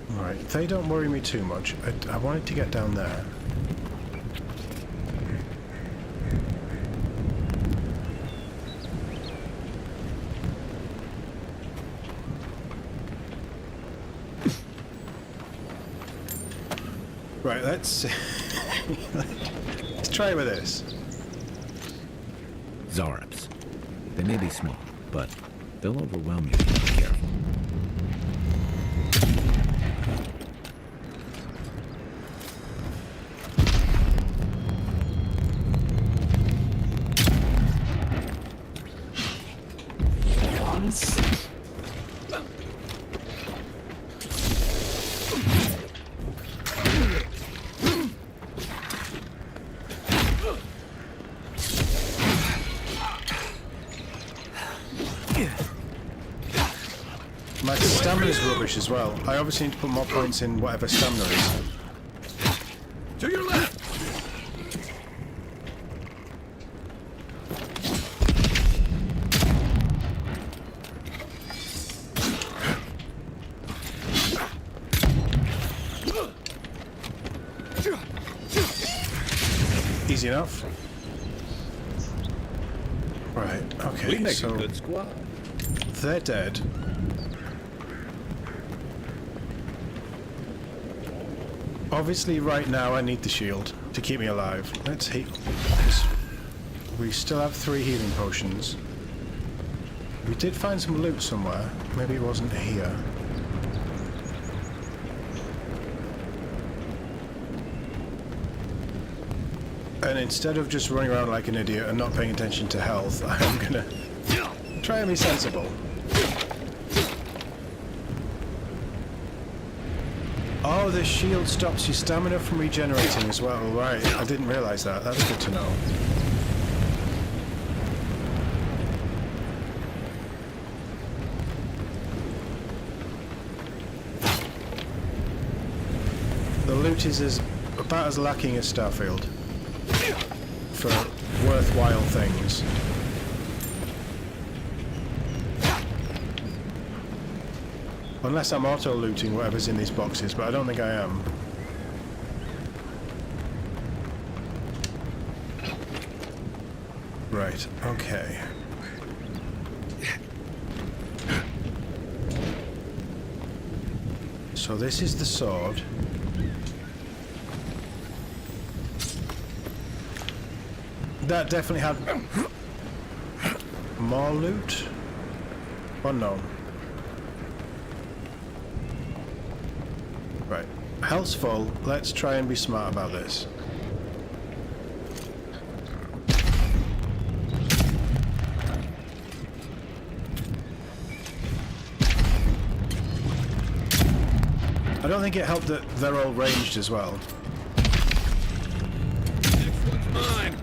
Right, they don't worry me too much. I wanted to get down there. Right, let's try with this. Zarps. They may be small, but they'll overwhelm you if you're not careful. My stamina's rubbish as well. I obviously need to put more points in whatever stamina is. To your left! Easy enough. Right, okay, We make so a good squad. they're dead. Obviously, right now I need the shield to keep me alive. Let's heal. We still have 3 healing potions. We did find some loot somewhere. Maybe it wasn't here. And instead of just running around like an idiot and not paying attention to health, I'm gonna try and be sensible. Oh, the shield stops your stamina from regenerating as well. Right, I didn't realize that. That's good to know. The loot is about as lacking as Starfield for worthwhile things. Unless I'm auto-looting whatever's in these boxes, but I don't think I am. Right, okay. So this is the sword. That definitely had more loot? Or no? Right. Health's full. Let's try and be smart about this. I don't think it helped that they're all ranged as well. Next one's mine.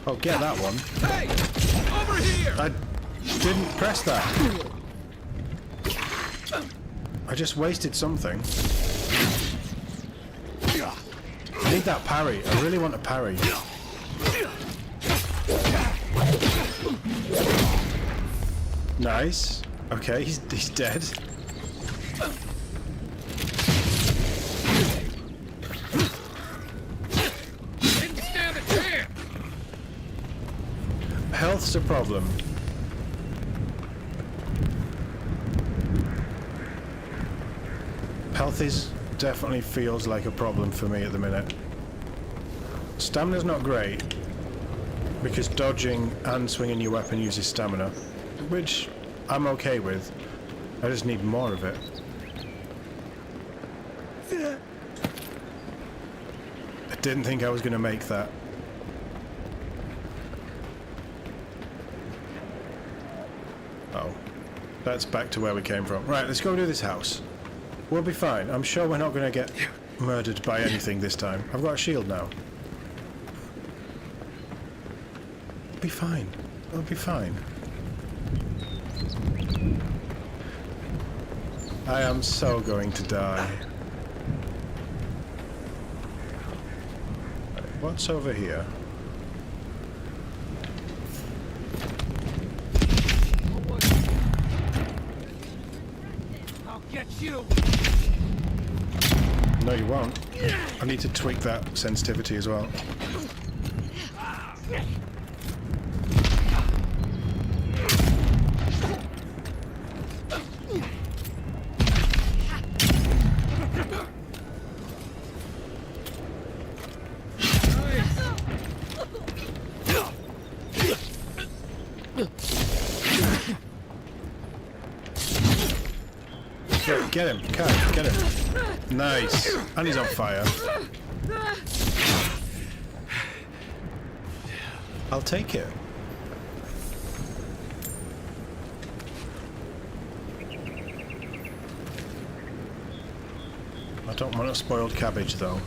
Oh, get that one. Hey! Over here! I didn't press that. I just wasted something. I need that parry. I really want a parry. Nice. Okay, he's dead. Didn't stand a chance! Health's a problem. Health is definitely feels like a problem for me at the minute. Stamina's not great because dodging and swinging your weapon uses stamina, which I'm okay with. I just need more of it. I didn't think I was going to make that. Oh, that's back to where we came from. Right, let's go do this house. We'll be fine. I'm sure we're not going to get murdered by anything this time. I've got a shield now. We'll be fine. We'll be fine. I am so going to die. What's over here? I'll get you! No, you won't. I need to tweak that sensitivity as well. Get him, Kai, get him. Nice. And he's on fire. I'll take it. I don't want a spoiled cabbage, though.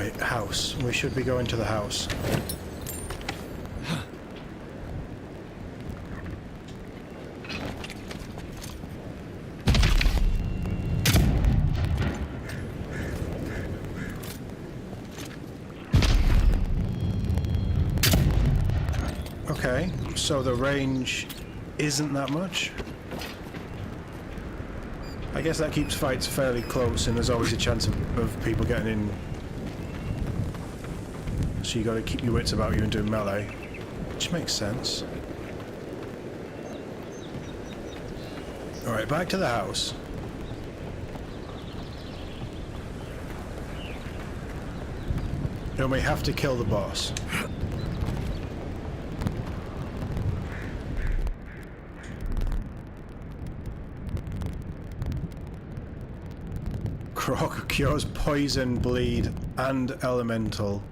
Right, house. We should be going to the house. Okay, so the range isn't that much. I guess that keeps fights fairly close, and there's always a chance of people getting in. So you got to keep your wits about you and do melee, which makes sense. Alright, back to the house. And we have to kill the boss. Croc cures poison, bleed, and elemental.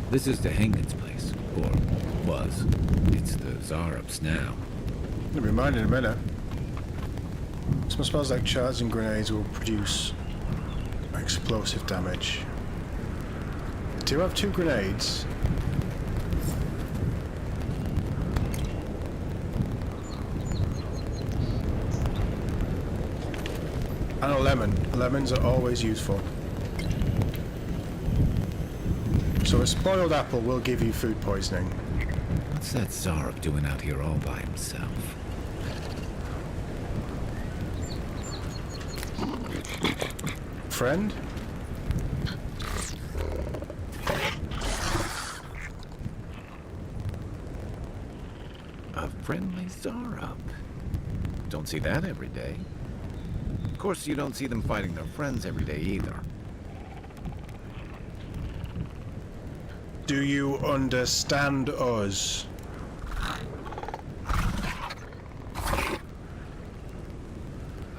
This is the Hangman's place, or was. It's the Zarup's now. It'll be mine in a minute. Some spells like charges and grenades will produce explosive damage. Do you have 2 grenades? And a lemon. Lemons are always useful. So a spoiled apple will give you food poisoning. What's that Zarup doing out here all by himself? Friend? A friendly Zarup. Don't see that every day. Of course, you don't see them fighting their friends every day either. Do you understand us?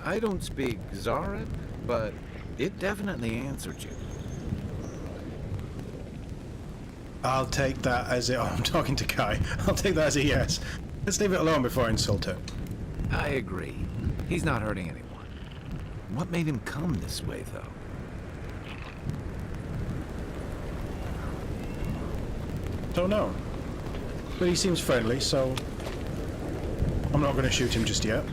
I don't speak Zarup, but it definitely answered you. I'll take that as it. Oh, I'm talking to Kai. I'll take that as a yes. Let's leave it alone before I insult it. I agree. He's not hurting anyone. What made him come this way, though? Don't know. But he seems friendly, so I'm not going to shoot him just yet.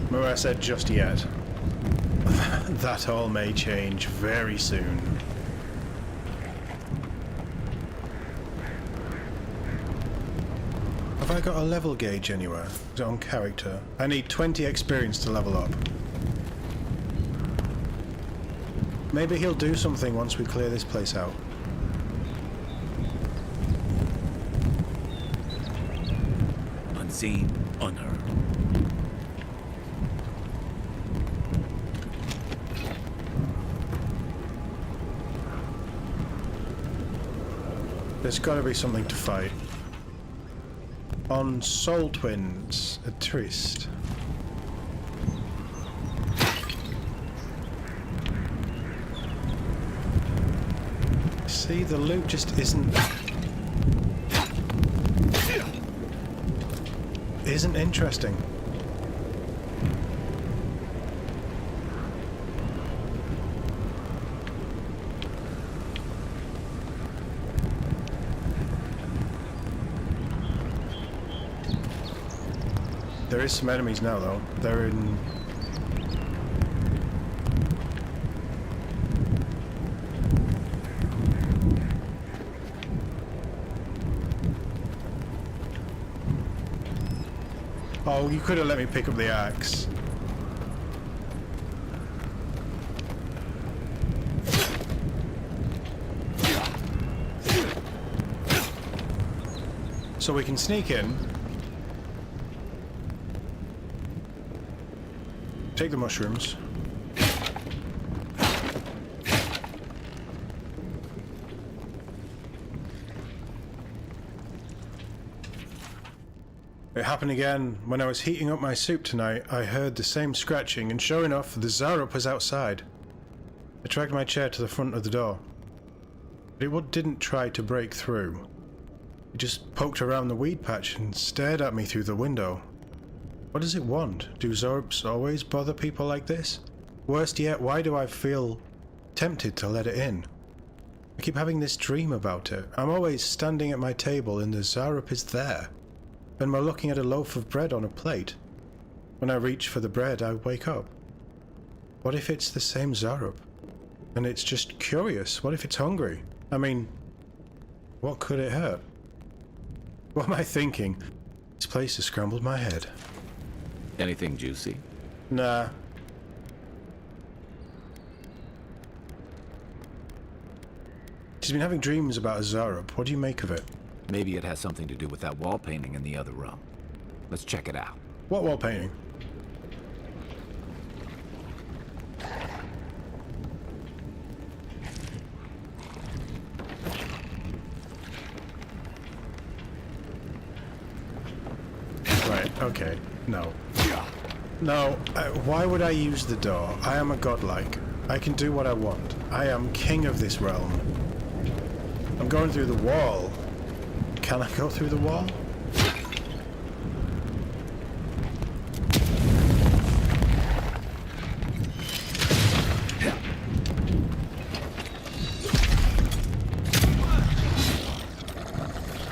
Remember I said just yet. That all may change very soon. Have I got a level gauge anywhere? Is it on character? I need 20 experience to level up. Maybe he'll do something once we clear this place out. Unseen, unheard. There's got to be something to fight. On Soul Twins, a tryst. See, the loot just isn't interesting. There is some enemies now, though. They're in... Oh, you could have let me pick up the axe. So we can sneak in. Take the mushrooms. It happened again. When I was heating up my soup tonight, I heard the same scratching, and sure enough, the Zarup was outside. I dragged my chair to the front of the door. But it didn't try to break through. It just poked around the weed patch and stared at me through the window. What does it want? Do Zarups always bother people like this? Worst yet, why do I feel tempted to let it in? I keep having this dream about it. I'm always standing at my table and the Zarup is there. And we're looking at a loaf of bread on a plate. When I reach for the bread, I wake up. What if it's the same Zarup? And it's just curious. What if it's hungry? I mean, what could it hurt? What am I thinking? This place has scrambled my head. Anything juicy? Nah. She's been having dreams about a Zarup. What do you make of it? Maybe it has something to do with that wall painting in the other room. Let's check it out. What wall painting? Right, okay. No. No, why would I use the door? I am a godlike. I can do what I want. I am king of this realm. I'm going through the wall. Can I go through the wall?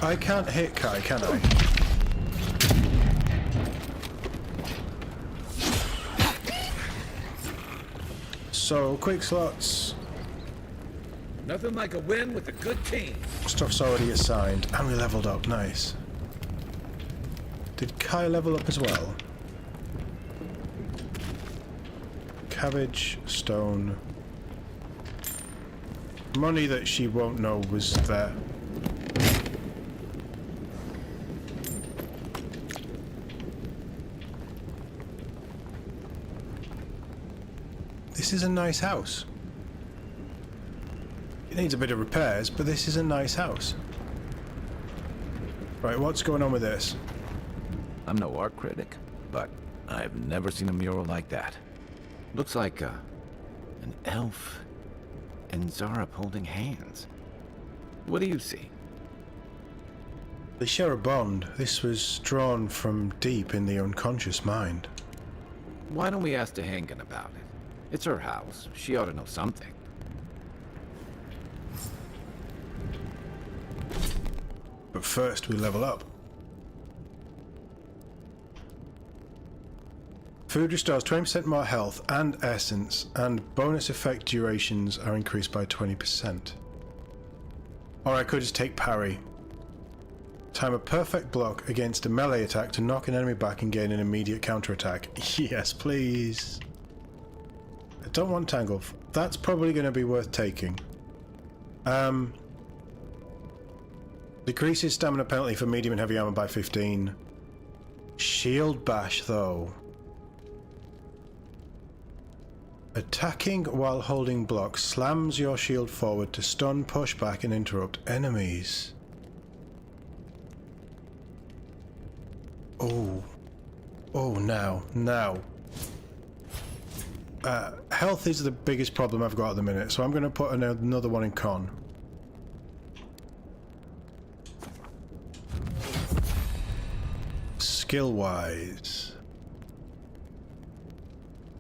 I can't hit Kai, can I? So, quick slots. Nothing like a win with a good team. Stuff's already assigned, and we leveled up. Nice. Did Kai level up as well? Cabbage, stone. Money that she won't know was there. This is a nice house. It needs a bit of repairs, but this is a nice house. Right, what's going on with this? I'm no art critic, but I've never seen a mural like that. Looks like an elf and Zarup holding hands. What do you see? They share a bond. This was drawn from deep in the unconscious mind. Why don't we ask Tehangan about it? It's her house. She ought to know something. But first, we level up. Food restores 20% more health and essence, and bonus effect durations are increased by 20%. Or I could just take parry. Time a perfect block against a melee attack to knock an enemy back and gain an immediate counterattack. Yes, please. I don't want Tangle. That's probably going to be worth taking. Decreases stamina penalty for medium and heavy armor by 15. Shield bash, though. Attacking while holding block slams your shield forward to stun, push back, and interrupt enemies. Oh. Oh, now. Health is the biggest problem I've got at the minute, so I'm going to put another one in con. Skill-wise,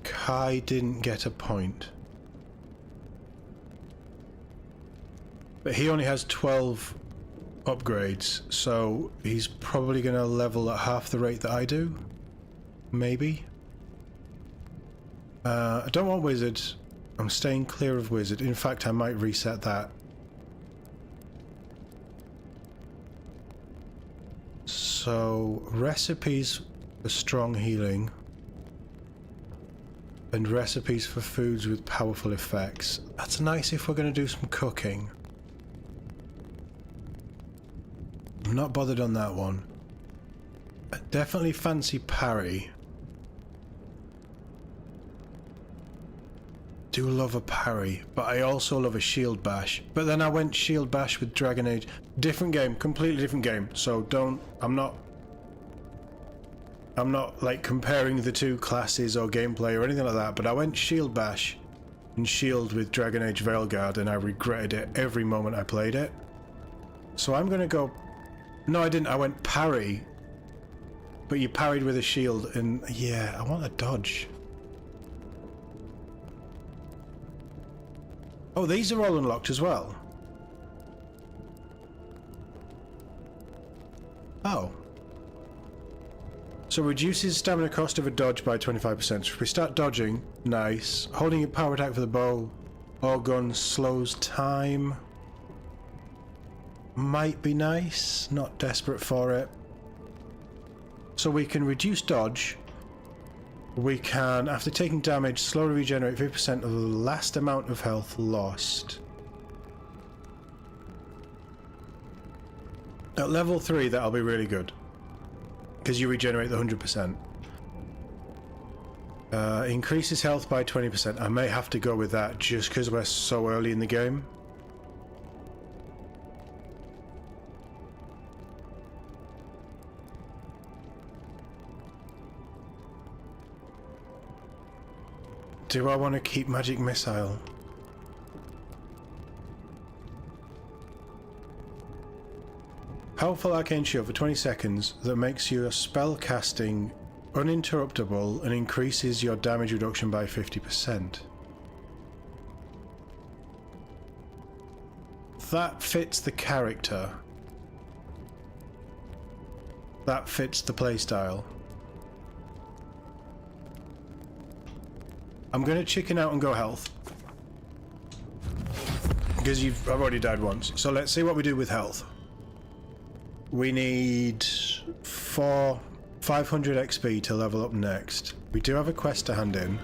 Kai didn't get a point. But he only has 12 upgrades, so he's probably going to level at half the rate that I do. Maybe. I don't want Wizard. I'm staying clear of Wizard. In fact, I might reset that. So, recipes for strong healing. And recipes for foods with powerful effects. That's nice if we're going to do some cooking. I'm not bothered on that one. I definitely fancy parry. Do love a parry, but I also love a shield bash. But then I went shield bash with Dragon Age. Different game, completely different game. So I'm not I'm not like comparing the two classes or gameplay or anything like that, but I went Shield Bash and Shield with Dragon Age Veilguard and I regretted it every moment I played it. So I'm gonna go... No, I didn't. I went parry. But you parried with a shield and yeah, I want a dodge. Oh, these are all unlocked as well. Oh. So reduces stamina cost of a dodge by 25%. So if we start dodging, nice. Holding a power attack for the bow or gun slows time. Might be nice. Not desperate for it. So we can reduce dodge. We can, after taking damage, slowly regenerate 50% of the last amount of health lost. At level 3, that'll be really good. Because you regenerate the 100%. Increases health by 20%. I may have to go with that just because we're so early in the game. Do I want to keep Magic Missile? Powerful Arcane Shield for 20 seconds that makes your spell casting uninterruptible and increases your damage reduction by 50%. That fits the character. That fits the playstyle. I'm going to chicken out and go health. Because I've already died once. So let's see what we do with health. We need 500 XP to level up next. We do have a quest to hand in.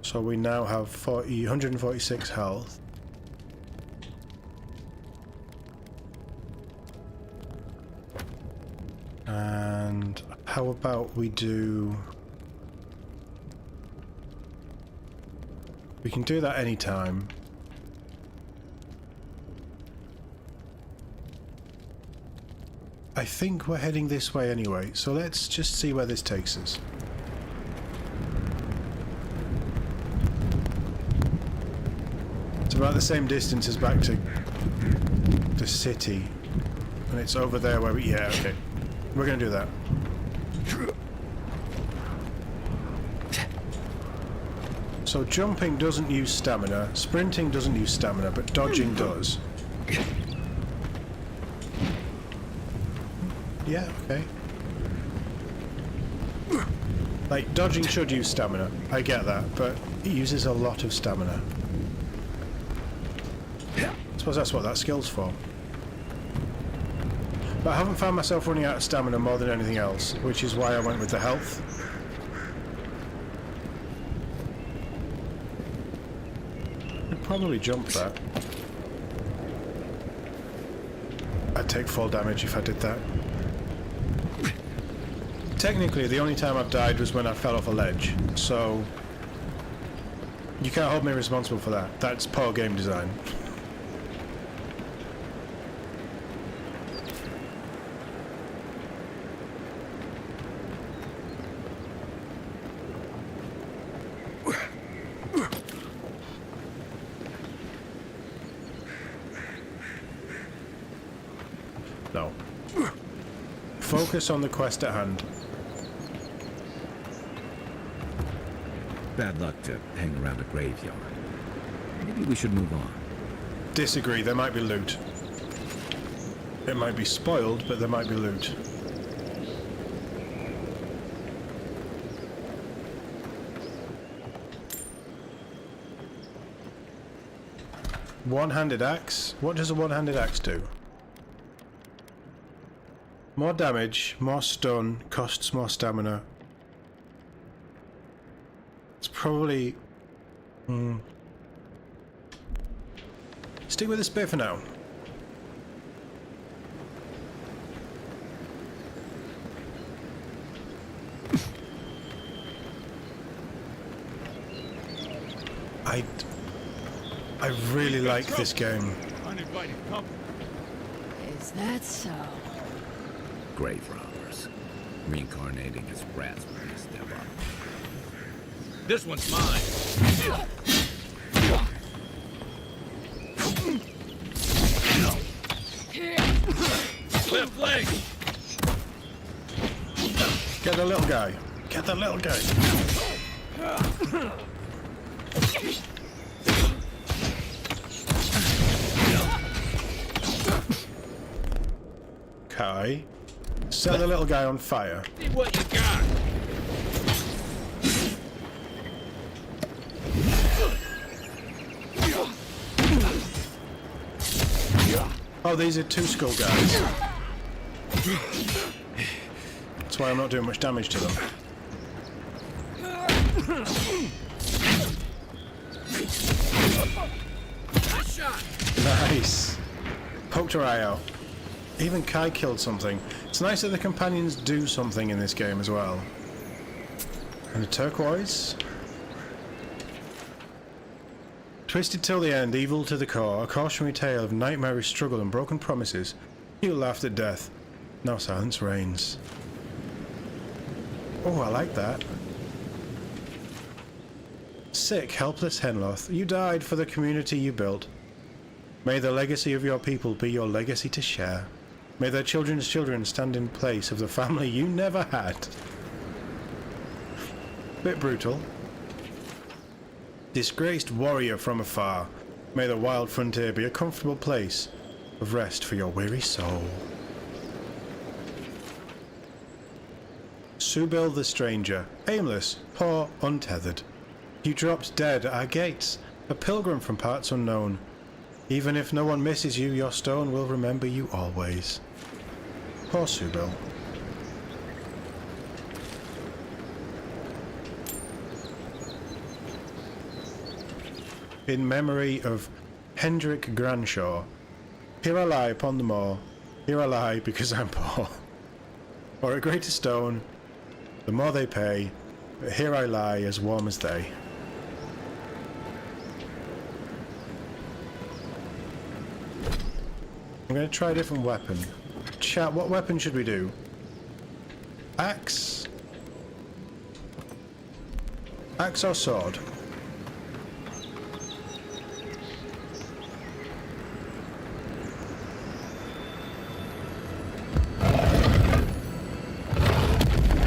So we now have 146 health. And how about we do... We can do that anytime. I think we're heading this way anyway, so let's just see where this takes us. It's about the same distance as back to the city. And it's over there where we... Yeah, okay. We're gonna do that. So jumping doesn't use stamina, sprinting doesn't use stamina, but dodging does. Yeah, okay. Like, dodging should use stamina, I get that, but it uses a lot of stamina. I suppose that's what that skill's for. But I haven't found myself running out of stamina more than anything else, which is why I went with the health. I'd probably jump that. I'd take full damage if I did that. Technically, the only time I've died was when I fell off a ledge, so you can't hold me responsible for that. That's poor game design. No. Focus on the quest at hand. Bad luck to hang around a graveyard. Maybe we should move on. Disagree, there might be loot. It might be spoiled, but there might be loot. One-handed axe? What does a one-handed axe do? More damage, more stun, costs more stamina. It's probably... Stick with the spear for now. I really like this game. Uninvited company. Is that so? Grave robbers. Reincarnating as rats when they step up. This one's mine. Left leg. Get the little guy. Get the little guy. Kai, set the little guy on fire. See what you got. Oh, these are two skull guys. That's why I'm not doing much damage to them. Nice. Poked her eye out. Even Kai killed something. It's nice that the companions do something in this game as well. And a turquoise. Twisted till the end, evil to the core, a cautionary tale of nightmarish struggle and broken promises. You laughed at death. Now silence reigns. Oh, I like that. Sick, helpless Henloth, you died for the community you built. May the legacy of your people be your legacy to share. May their children's children stand in place of the family you never had. Bit brutal. Disgraced warrior from afar, may the wild frontier be a comfortable place of rest for your weary soul. Subil the stranger, aimless, poor, untethered. You dropped dead at our gates, a pilgrim from parts unknown. Even if no one misses you, your stone will remember you always. Poor Subil. In memory of Hendrik Granshaw, here I lie upon the moor, here I lie because I'm poor. Or a greater stone, the more they pay, but here I lie as warm as they. I'm going to try a different weapon. Chat, what weapon should we do? Axe? Axe or sword?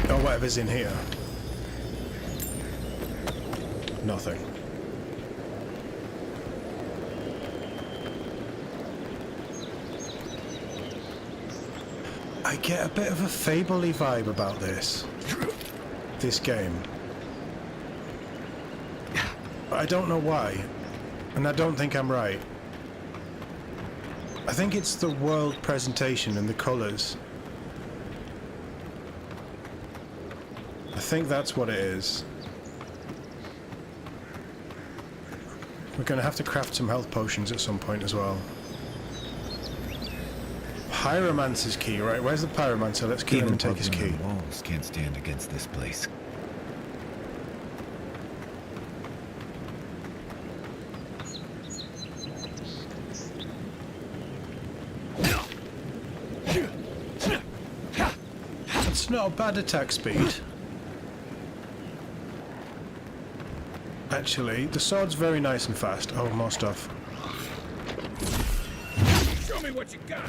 Or whatever's in here. Nothing. I get a bit of a Fable-y vibe about this game. But I don't know why, and I don't think I'm right. I think it's the world presentation and the colours. I think that's what it is. We're going to have to craft some health potions at some point as well. Pyromancer's key, right? Where's the pyromancer? Let's kill him and take his key. Walls can't stand against this place. It's not a bad attack speed. Actually, the sword's very nice and fast. Oh, more stuff. Show me what you got.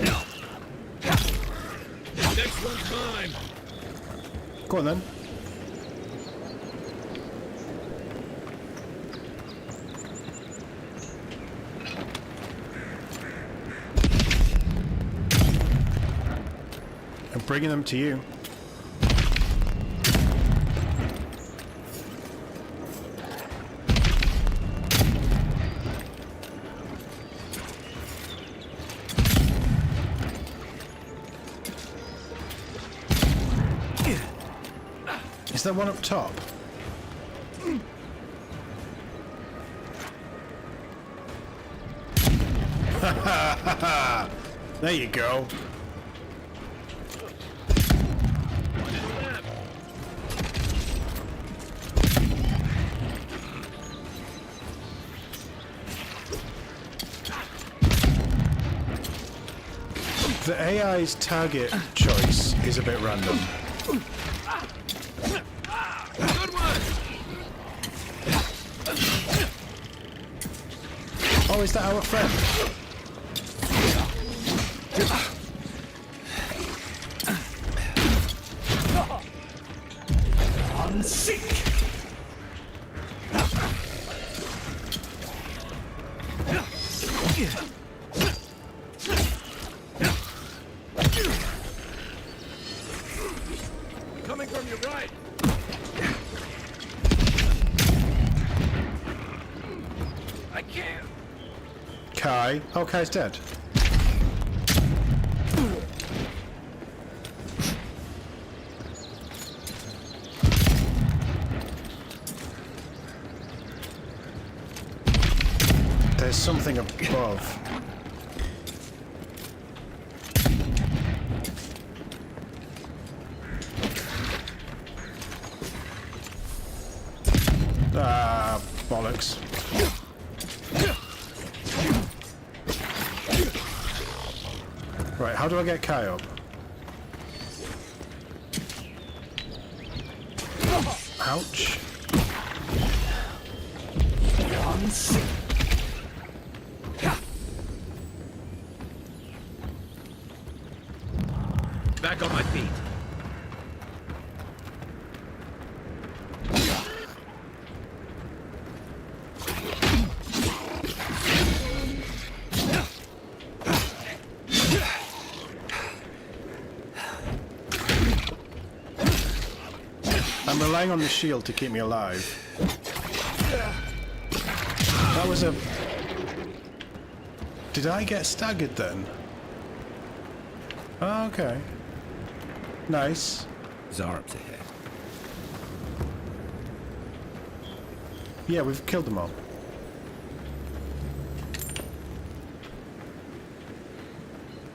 Next one's mine. Go on then. I'm bringing them to you. Is there one up top? There you go. The AI's target choice is a bit random. Good one! Oh, is that our friend? I'm sick! Coming from your right. I can't. Kai. Oh, Kai's dead. There's something above. Ah, bollocks. Right, how do I get Kai up? Ouch. Back on my feet. I'm relying on the shield to keep me alive. That was a... Did I get staggered then? Oh, okay. Nice. Zarb's ahead. Yeah, we've killed them all.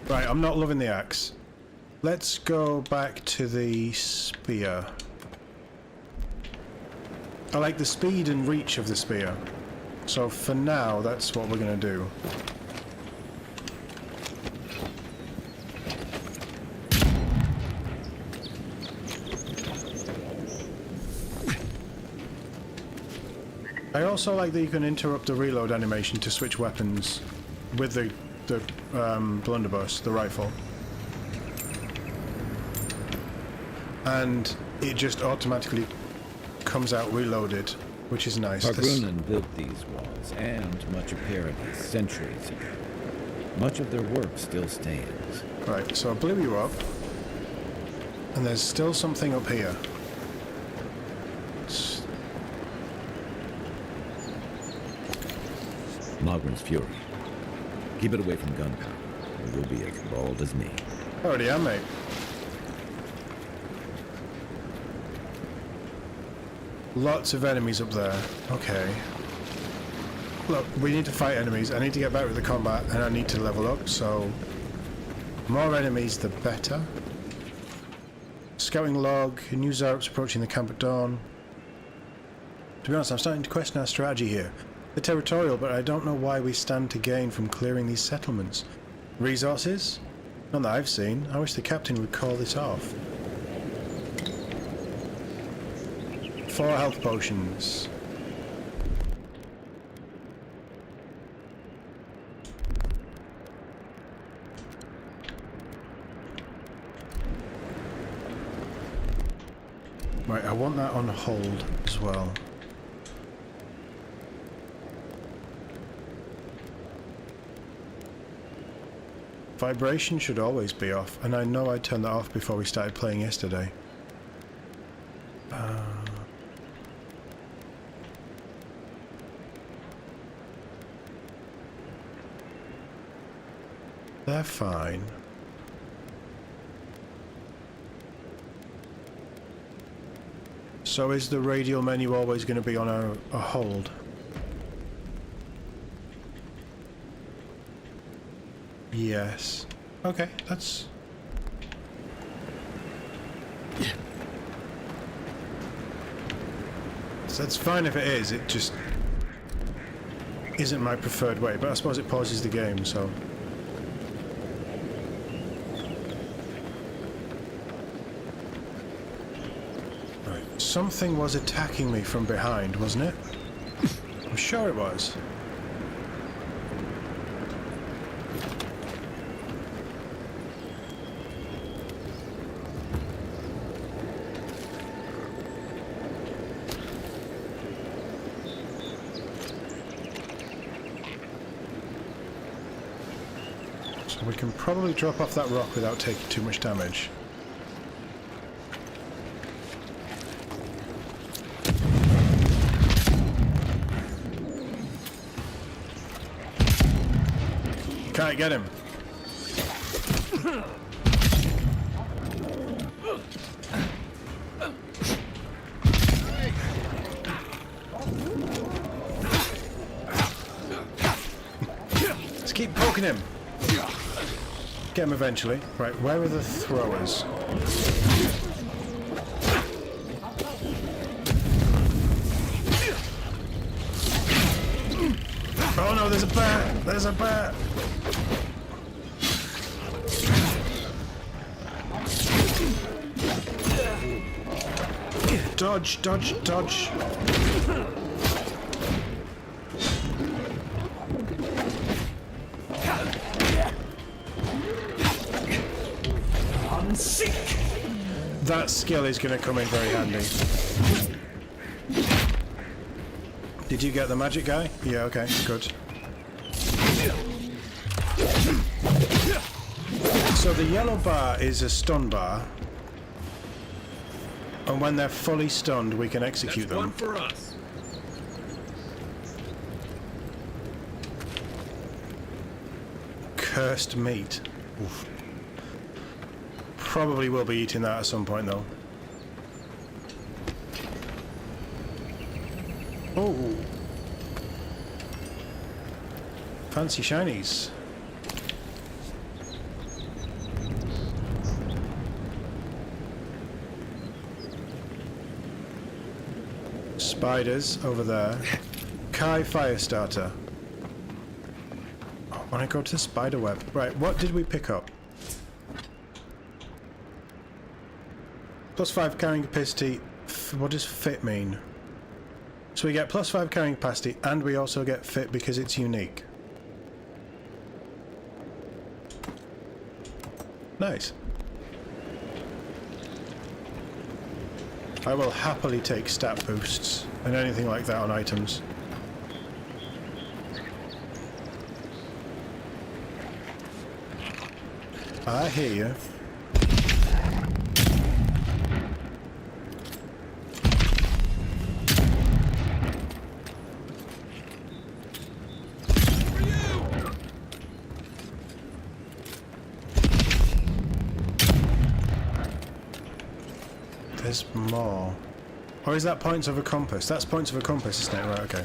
Right, I'm not loving the axe. Let's go back to the spear. I like the speed and reach of the spear. So for now, that's what we're going to do. I also like that you can interrupt the reload animation to switch weapons with the blunderbuss, the rifle. And it just automatically comes out reloaded, which is nice. Pargrunan built these walls and much of Paradise centuries ago. Much of their work still stands. Right, so I blew you up, and there's still something up here. Mogren's Fury. Keep it away from gunpowder, or you'll be as bald as me. Already am, mate. Lots of enemies up there. Okay. Look, we need to fight enemies. I need to get better at the combat, and I need to level up, so... More enemies, the better. Scouting log. New Zarps approaching the camp at dawn. To be honest, I'm starting to question our strategy here. They're territorial, but I don't know why we stand to gain from clearing these settlements. Resources? None that I've seen. I wish the captain would call this off. 4 health potions. Right, I want that on hold as well. Vibration should always be off, and I know I turned that off before we started playing yesterday. They're fine. So is the radial menu always going to be on a hold? Yes. Okay, that's... So that's fine if it is, it just isn't my preferred way, but I suppose it pauses the game, so... something was attacking me from behind, wasn't it? I'm sure it was. So we can probably drop off that rock without taking too much damage. Can't get him. Let's keep poking him. Get him eventually. Right, where are the throwers? Oh no, there's a bat! There's a bat! Dodge, dodge, dodge. I'm sick. That skill is going to come in very handy. Did you get the magic guy? Yeah, okay, good. So the yellow bar is a stun bar. And when they're fully stunned, we can execute them. One for us. Cursed meat. Oof. Probably will be eating that at some point, though. Oh. Fancy shinies. Spiders over there. Kai Firestarter. I want to go to the spider web. Right, what did we pick up? +5 carrying capacity. What does fit mean? So we get +5 carrying capacity and we also get fit because it's unique. Nice. I will happily take stat boosts and anything like that on items. I hear you. There's more. Or is that points of a compass? That's points of a compass, isn't it? Right, okay.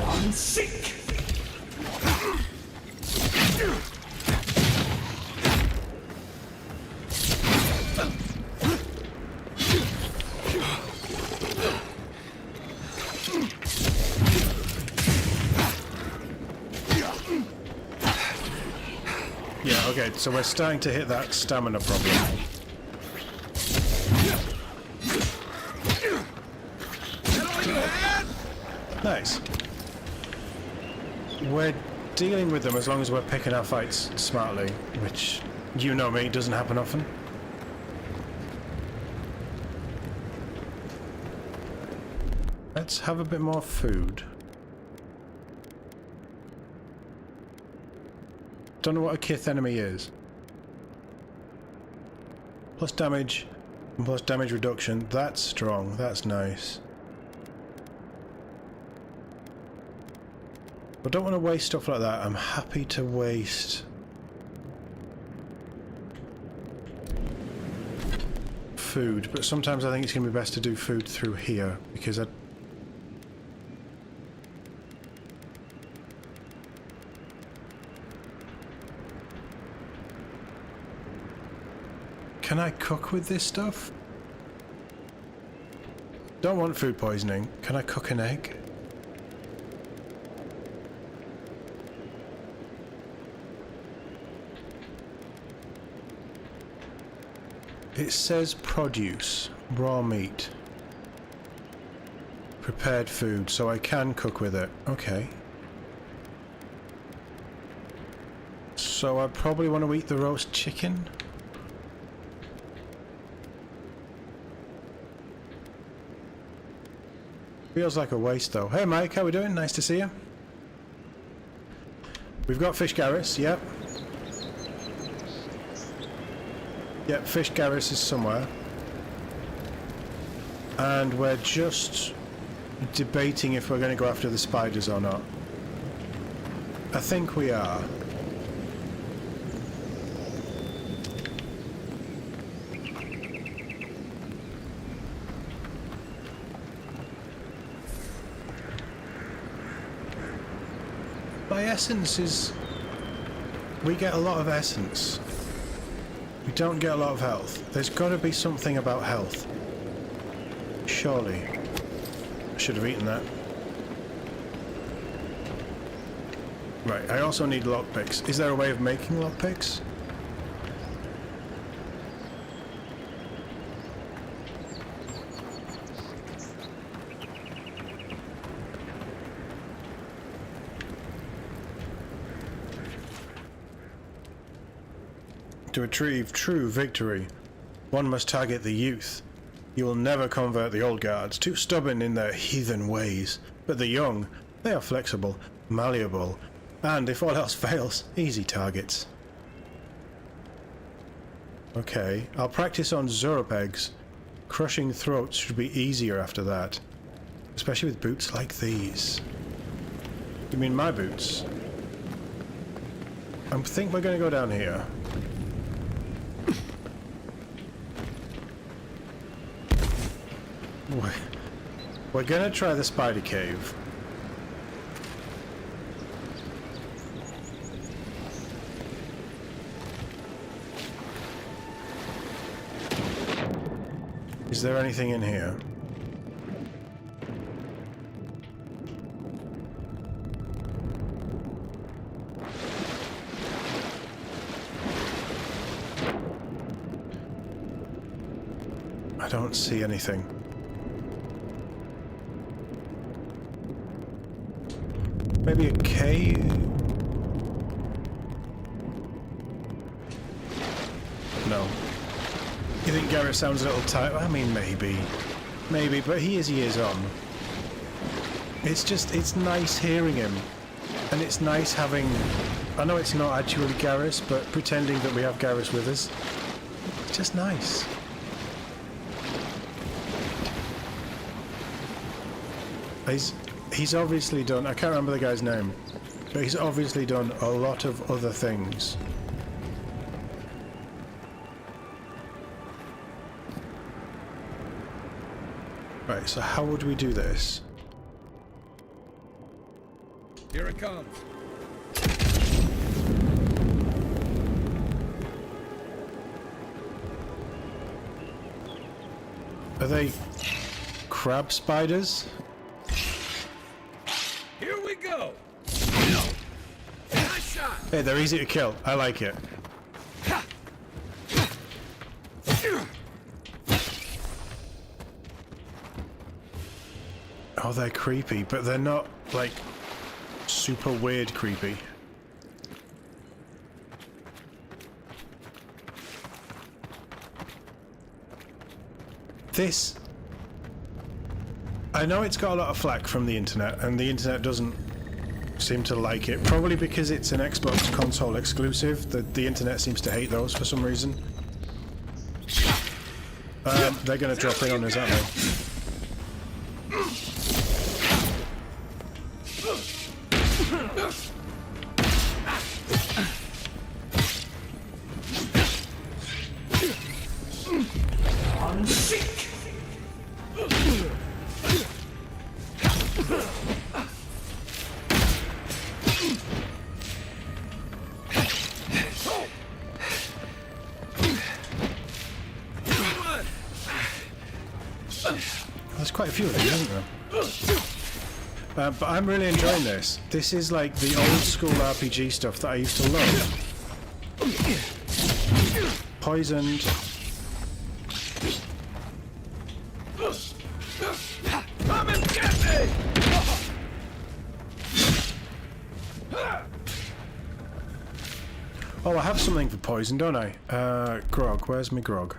I'm sick. Yeah, okay, so we're starting to hit that stamina problem. Nice. We're dealing with them as long as we're picking our fights smartly, which, you know me, doesn't happen often. Let's have a bit more food. Don't know what a Kith enemy is. Plus damage and plus damage reduction. That's strong. That's nice. I don't want to waste stuff like that. I'm happy to waste food, but sometimes I think it's going to be best to do food through here because Can I cook with this stuff? Don't want food poisoning. Can I cook an egg? It says produce, raw meat, prepared food, so I can cook with it. Okay. So I probably want to eat the roast chicken. Feels like a waste though. Hey Mike, how we doing? Nice to see you. We've got Fish Garrus, yep. Yep, Fish Garrus is somewhere. And we're just debating if we're going to go after the spiders or not. I think we are. My essence is... we get a lot of essence. We don't get a lot of health. There's got to be something about health. Surely. I should have eaten that. Right, I also need lockpicks. Is there a way of making lockpicks? To achieve true victory, one must target the youth. You will never convert the old guards, too stubborn in their heathen ways. But the young, they are flexible, malleable, and if all else fails, easy targets. Okay, I'll practice on Zoropegs. Crushing throats should be easier after that. Especially with boots like these. You mean my boots? I think we're going to go down here. We're gonna try the spider cave. Is there anything in here? I don't see anything. Maybe a cave? No. You think Garrett sounds a little tight? I mean, maybe. Maybe, but he is years on. It's just, it's nice hearing him. And it's nice having... I know it's not actually Garrus, but pretending that we have Garrus with us. It's just nice. He's obviously done, I can't remember the guy's name, but he's obviously done a lot of other things. Right, so how would we do this? Here it comes. Are they crab spiders? Here we go. Nice shot. Hey, they're easy to kill. I like it. Oh, they're creepy, but they're not, like, super weird creepy. This... I know it's got a lot of flack from the internet, and the internet doesn't seem to like it. Probably because it's an Xbox console exclusive. The internet seems to hate those for some reason. They're going to drop in on us, aren't they? There's quite a few of them, isn't there? But I'm really enjoying this. This is like the old school RPG stuff that I used to love. Poisoned. have something for poison, don't I? Grog. Where's my grog?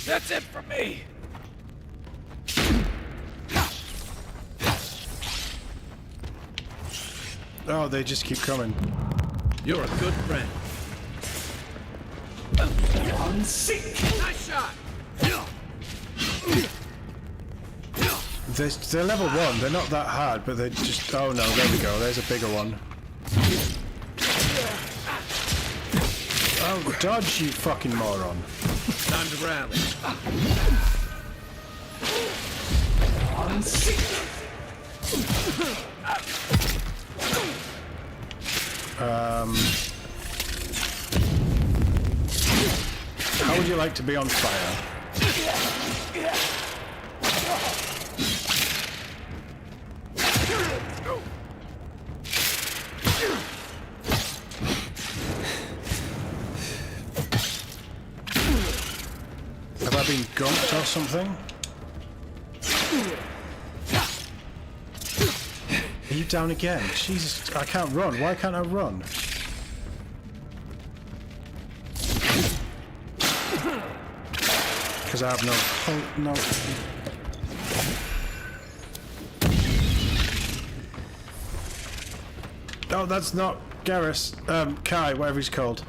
That's it for me! Oh, they just keep coming. You're a good friend. Nice shot! They're level 1. They're not that hard, but they just... Oh no, there we go. There's a bigger one. Oh, dodge, you fucking moron. Time to rally. How would you like to be on fire? Have I been gunked or something? Are you down again? Jesus, I can't run. Why can't I run? Because I have no... Oh, that's not Garrus. Kai, whatever he's called.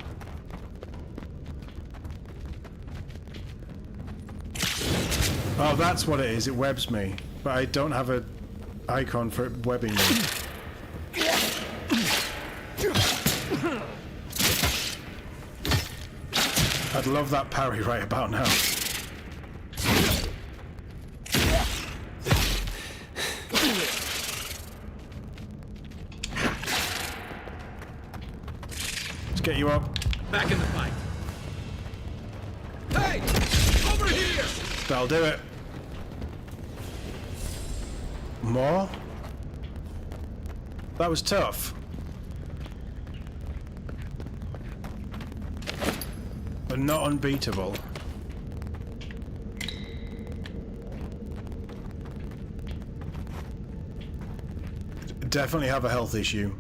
Oh, that's what it is. It webs me. But I don't have a icon for it webbing me. I'd love that parry right about now. Let's get you up. Back in the fight. Hey! Over here! That'll do it. More? That was tough. But not unbeatable. Definitely have a health issue.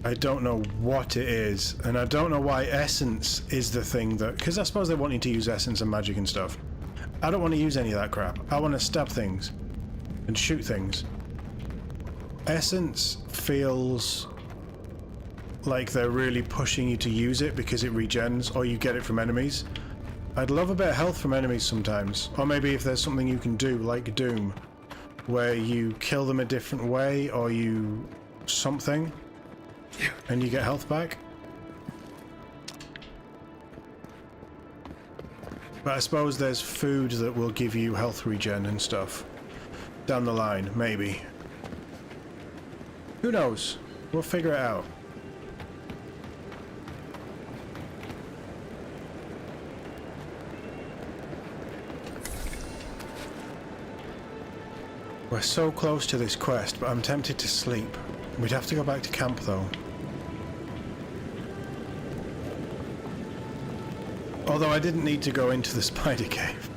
I don't know what it is, and I don't know why essence is the thing that... Because I suppose they want you to use essence and magic and stuff. I don't want to use any of that crap. I want to stab things and shoot things. Essence feels like they're really pushing you to use it because it regens, or you get it from enemies. I'd love a bit of health from enemies sometimes. Or maybe if there's something you can do, like Doom, where you kill them a different way, or you... something, and you get health back. But I suppose there's food that will give you health regen and stuff. Down the line, maybe. Who knows? We'll figure it out. We're so close to this quest, but I'm tempted to sleep. We'd have to go back to camp, though. Although I didn't need to go into the spider cave.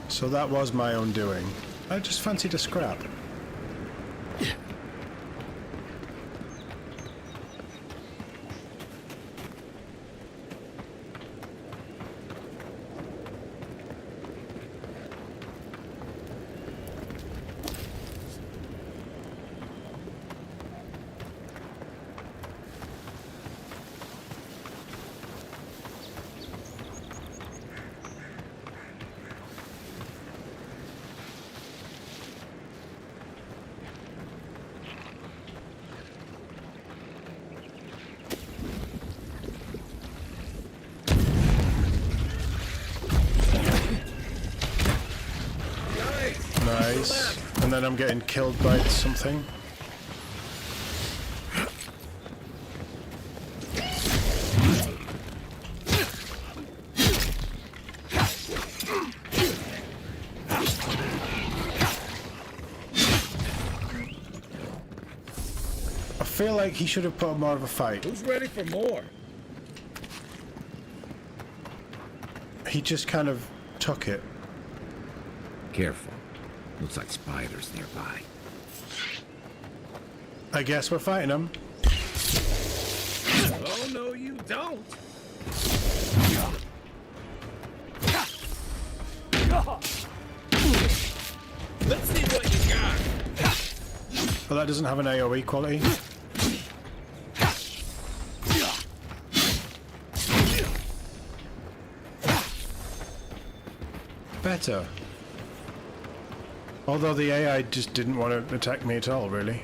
So that was my own doing. I just fancied a scrap. Nice. And then I'm getting killed by something. feel like he should have put up more of a fight. Who's ready for more? He just kind of took it. Careful. Looks like spiders nearby. I guess we're fighting him. Oh, no, you don't. Let's see what you got. But that doesn't have an AoE quality. Better. Although the AI just didn't want to attack me at all, really.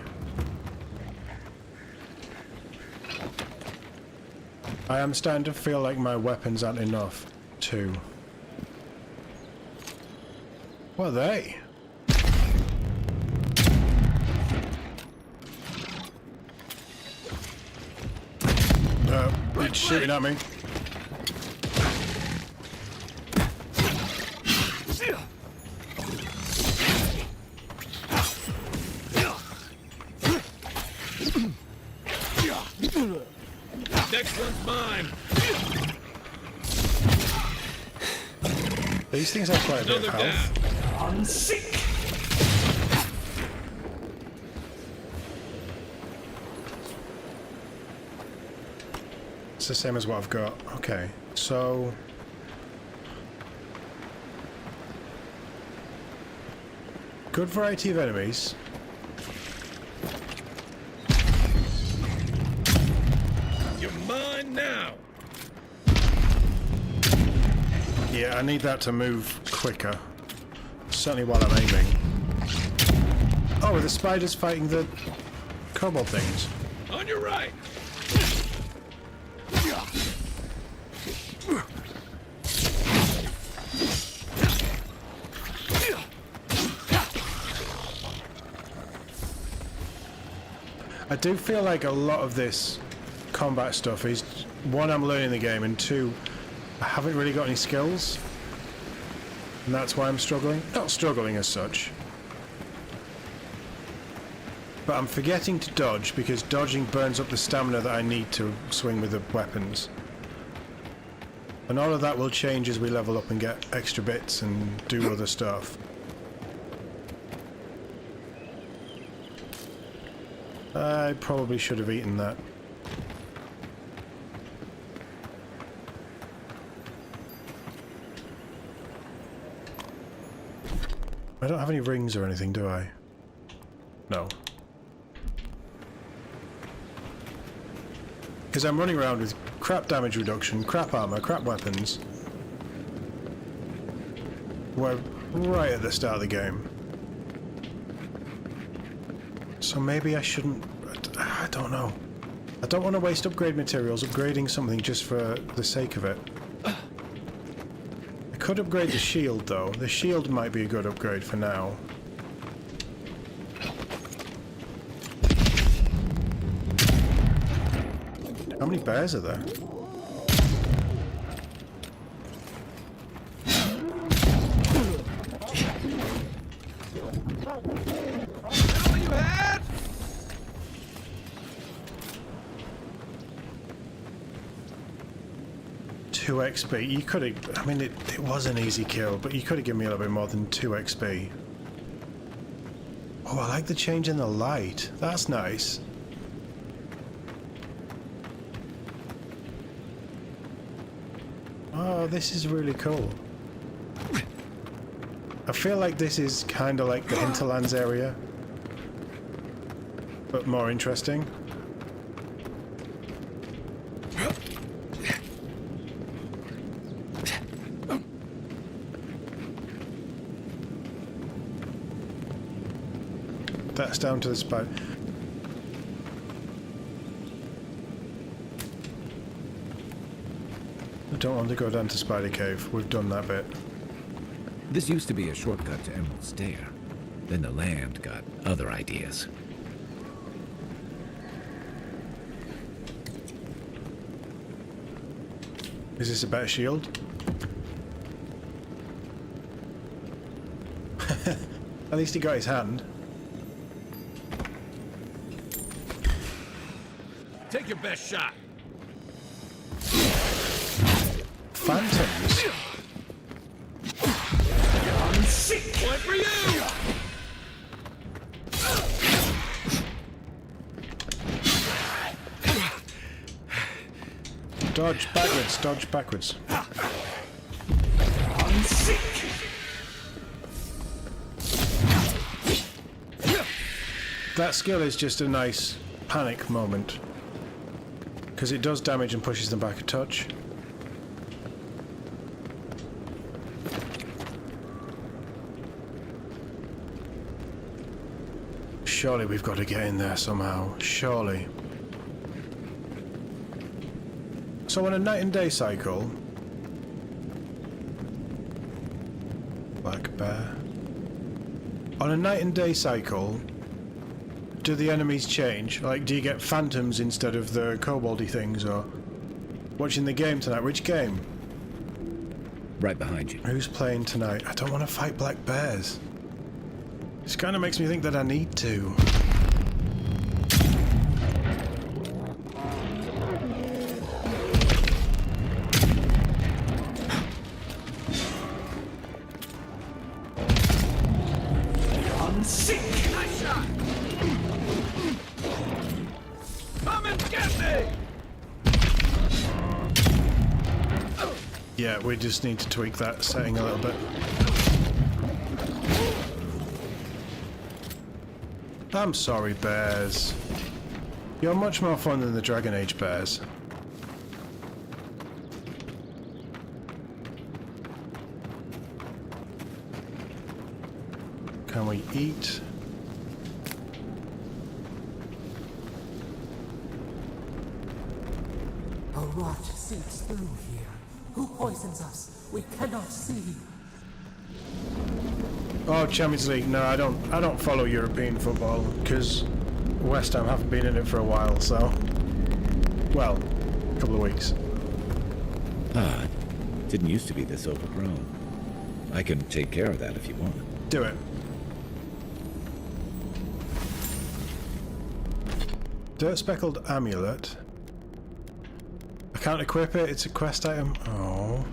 I am starting to feel like my weapons aren't enough, too. What are they? It's shooting at me. Next one's mine. These things have quite a bit of health. On sick. It's the same as what I've got. Okay, so... good variety of enemies. You're mine now. Yeah, I need that to move quicker. Certainly while I'm aiming. Oh, are the spiders fighting the kobold things? On your right. I do feel like a lot of this combat stuff is, one, I'm learning the game, and two, I haven't really got any skills. And that's why I'm struggling. Not struggling as such. But I'm forgetting to dodge, because dodging burns up the stamina that I need to swing with the weapons. And all of that will change as we level up and get extra bits and do other stuff. I probably should have eaten that. I don't have any rings or anything, do I? No. Because I'm running around with crap damage reduction, crap armor, crap weapons. We're right at the start of the game. So maybe I shouldn't... I don't know. I don't want to waste upgrade materials upgrading something just for the sake of it. I could upgrade the shield, though. The shield might be a good upgrade for now. How many bears are there? XP. You could have... I mean, it was an easy kill, but you could have given me a little bit more than 2 XP. Oh, I like the change in the light. That's nice. Oh, this is really cool. I feel like this is kind of like the Hinterlands area, but more interesting. That's down to the spot. I don't want to go down to Spider Cave. We've done that bit. This used to be a shortcut to Emerald Stair. Then the land got other ideas. Is this a better shield? At least he got his hand. Take your best shot. Phantoms? Point for you! Dodge backwards, dodge backwards. That skill is just a nice panic moment, because it does damage and pushes them back a touch. Surely we've got to get in there somehow. Surely. So on a night and day cycle... Black bear. On a night and day cycle, do the enemies change? Like, do you get phantoms instead of the koboldy things, or... Watching the game tonight. Which game? Right behind you. Who's playing tonight? I don't want to fight black bears. This kind of makes me think that I need to. Nice shot! Come and get me! Yeah, we just need to tweak that setting a little bit. I'm sorry, bears. You're much more fun than the Dragon Age bears. Can we eat? A rot seeps through here. Who poisons us? We cannot see. Oh, Champions League. No, I don't follow European football because West Ham haven't been in it for a while. So, well, a couple of weeks. Ah, didn't used to be this overgrown. I can take care of that if you want. Do it. Dirt speckled amulet. I can't equip it. It's a quest item. Oh.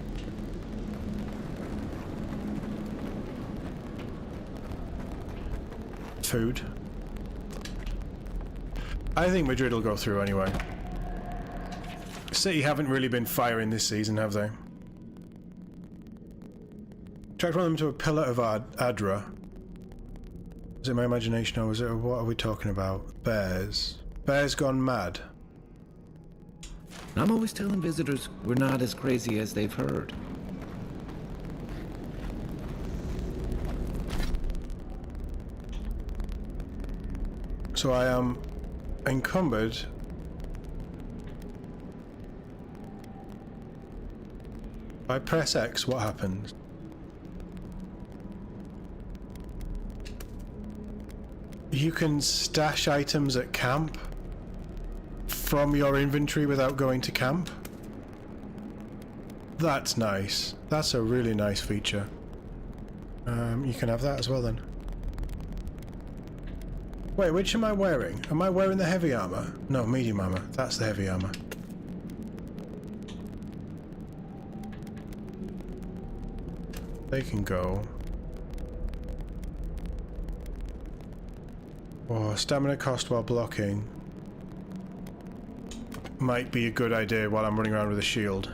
Food. I think Madrid will go through anyway. City haven't really been firing this season, have they? Tracked one of them to a pillar of Adra. Is it my imagination, or is it? What are we talking about? Bears. Bears gone mad. I'm always telling visitors we're not as crazy as they've heard. So I am encumbered. If I press X, what happens? You can stash items at camp from your inventory without going to camp. That's nice. That's a really nice feature. You can have that as well then. Wait, which am I wearing? Am I wearing the heavy armor? No, medium armor. That's the heavy armor. They can go. Oh, stamina cost while blocking. Might be a good idea while I'm running around with a shield.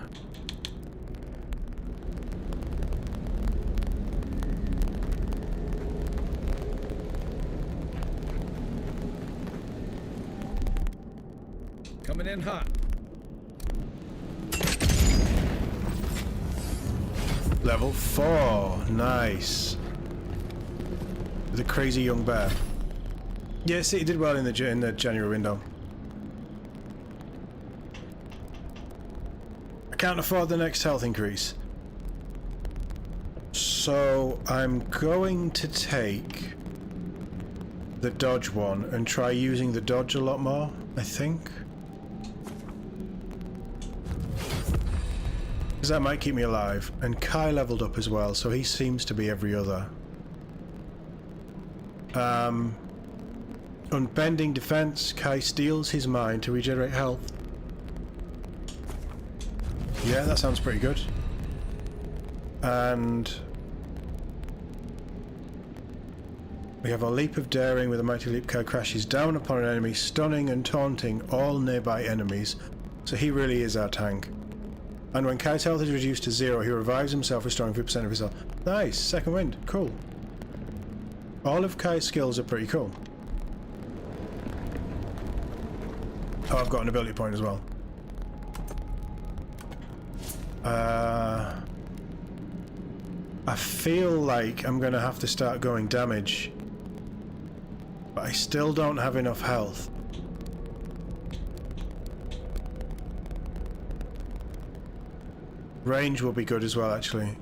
Coming in hot. Level 4. Nice. The crazy young bear. Yes, he did well in the January window. I can't afford the next health increase. So I'm going to take the dodge one and try using the dodge a lot more, I think. Because that might keep me alive. And Kai leveled up as well, so he seems to be every other. Unbending defense. Kai steals his mind to regenerate health. Yeah, that sounds pretty good. And we have a leap of daring with a mighty leap. Kai crashes down upon an enemy, stunning and taunting all nearby enemies. So he really is our tank. And when Kai's health is reduced to 0, he revives himself, restoring 50% of his health. Nice! Second wind. Cool. All of Kai's skills are pretty cool. Oh, I've got an ability point as well. I feel like I'm going to have to start going damage. But I still don't have enough health. Range will be good as well, actually.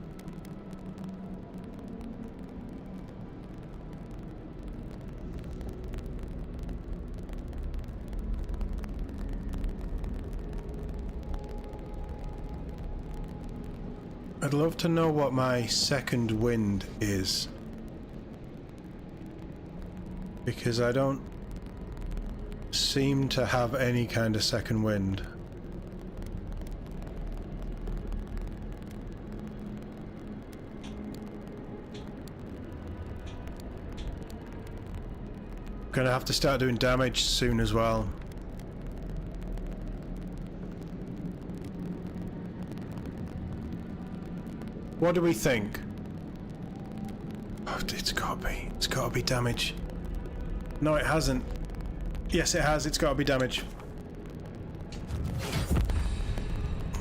I'd love to know what my second wind is. Because I don't seem to have any kind of second wind. Gonna have to start doing damage soon as well. What do we think? Oh, it's gotta be damage. No, it hasn't. Yes, it has. It's gotta be damage.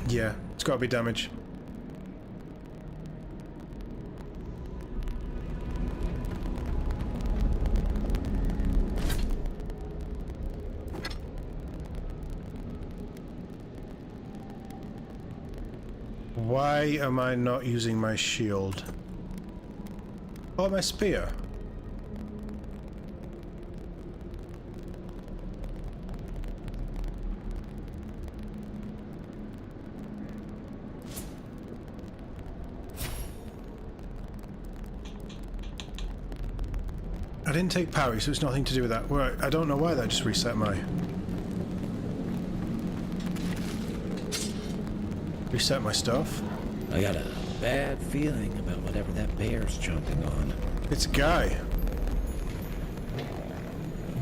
Yeah, it's gotta be damage. Why am I not using my shield? Or my spear? I didn't take parry, so it's nothing to do with that. Well, I don't know why that just reset my... Reset my stuff. I got a bad feeling about whatever that bear's chomping on. It's a guy.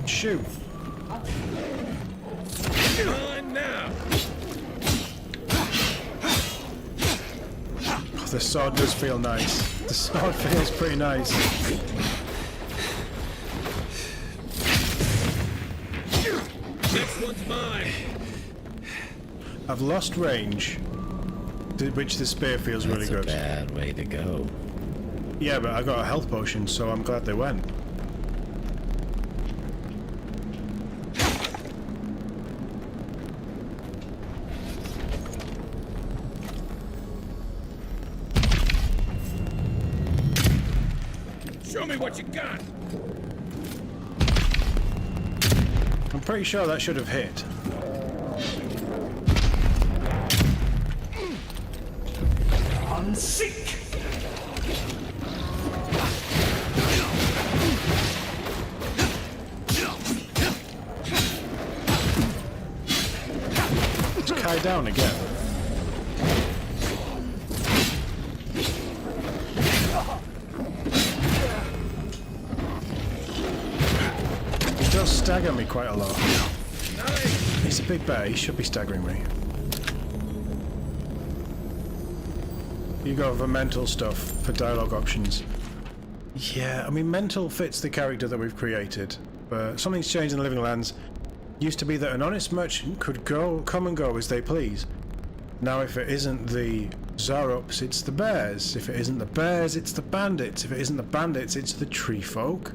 Shoot. Come on now. Oh, the sword does feel nice. The sword feels pretty nice. Next one's mine. I've lost range. Which the spear feels really good. That's a bad way to go. Yeah, but I got a health potion, so I'm glad they went. Show me what you got. I'm pretty sure that should have hit. Sick. Is Kai down again? He does stagger me quite a lot. He's a big bear, he should be staggering me. You go for mental stuff for dialogue options. Yeah, I mean, mental fits the character that we've created, but something's changed in the Living Lands. Used to be that an honest merchant could come and go as they please. Now, if it isn't the Zarups, it's the bears. If it isn't the bears, it's the bandits. If it isn't the bandits, it's the tree folk.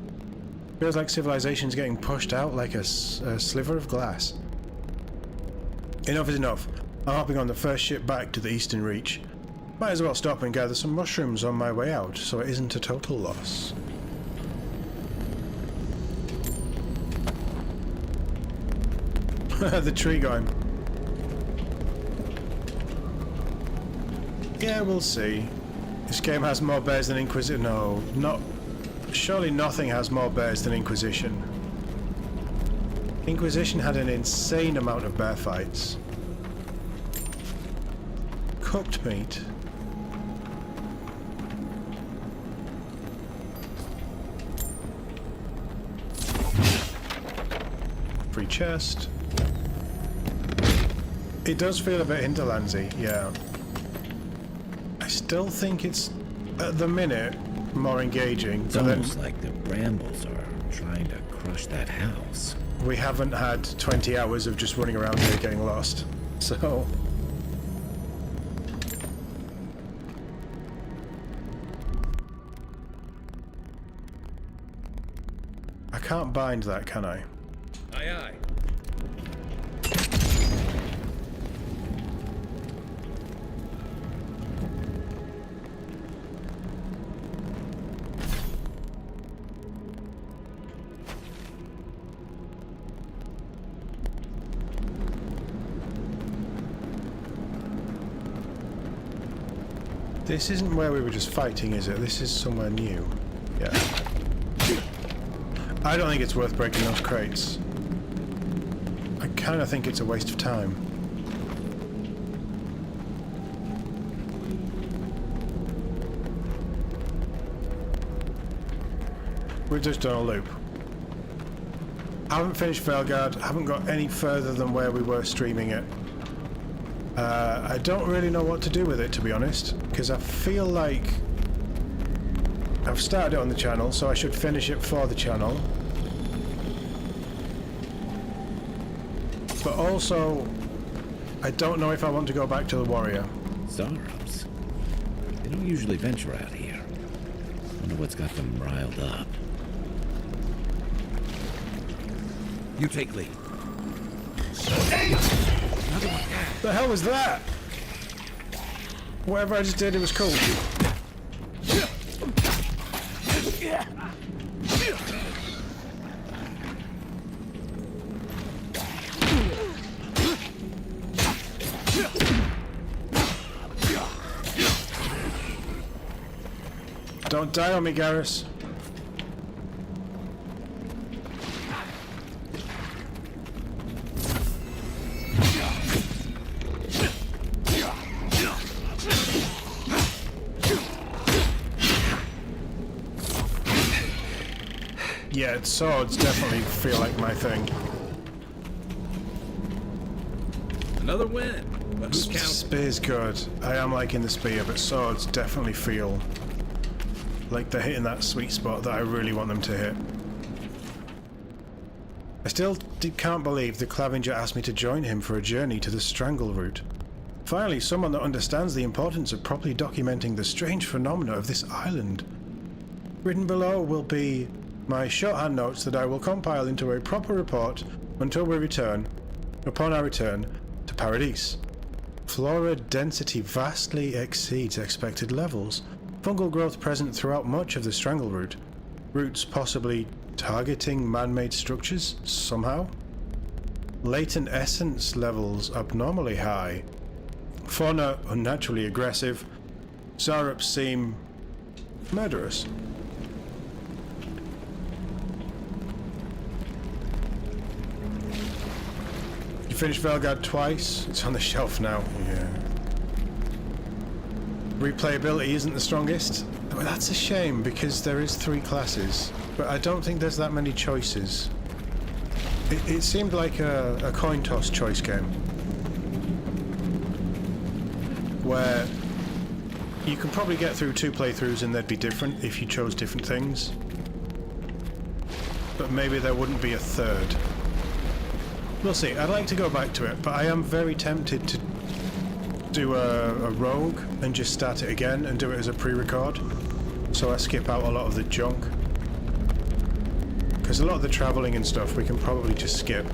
Feels like civilization's getting pushed out like a sliver of glass. Enough is enough. I'm hopping on the first ship back to the Eastern Reach. Might as well stop and gather some mushrooms on my way out, so it isn't a total loss. The tree going. Yeah, we'll see. This game has more bears than Inquisition. No, not. Surely nothing has more bears than Inquisition. Inquisition had an insane amount of bear fights. Cooked meat. Free chest. It does feel a bit hinterlandsy, yeah. I still think it's, at the minute, more engaging. It's almost like the brambles are trying to crush that house. We haven't had 20 hours of just running around here getting lost, so... I can't bind that, can I? Aye, aye. This isn't where we were just fighting, is it? This is somewhere new. Yeah. I don't think it's worth breaking those crates. I kind of think it's a waste of time. We've just done a loop. I haven't finished Veilguard, haven't got any further than where we were streaming it. I don't really know what to do with it, to be honest, because I feel like I've started it on the channel, so I should finish it for the channel. But also, I don't know if I want to go back to the warrior. Startups? They don't usually venture out here. Wonder what's got them riled up. You take lead. The hell was that? Whatever I just did, it was cool. Don't die on me, Garrus. Yeah, swords definitely feel like my thing. Another win. But who counts? Spear's good. I am liking the spear, but swords definitely feel like they're hitting that sweet spot that I really want them to hit. I still can't believe the Clavenger asked me to join him for a journey to the Strangle route. Finally, someone that understands the importance of properly documenting the strange phenomena of this island. Written below will be my shorthand notes that I will compile into a proper report until we return, upon our return, to Paradise. Flora density vastly exceeds expected levels. Fungal growth present throughout much of the Strangle route. Roots possibly targeting man-made structures somehow. Latent essence levels abnormally high. Fauna unnaturally aggressive. Zarups seem murderous. You finished Veilguard twice? It's on the shelf now. Yeah. Replayability isn't the strongest. Well, that's a shame because there is 3 classes, but I don't think there's that many choices. It seemed like a coin toss choice game where you could probably get through 2 playthroughs and they'd be different if you chose different things, but maybe there wouldn't be a third. We'll see. I'd like to go back to it, but I am very tempted to do a rogue and just start it again and do it as a pre-record, so I skip out a lot of the junk. Because a lot of the travelling and stuff we can probably just skip.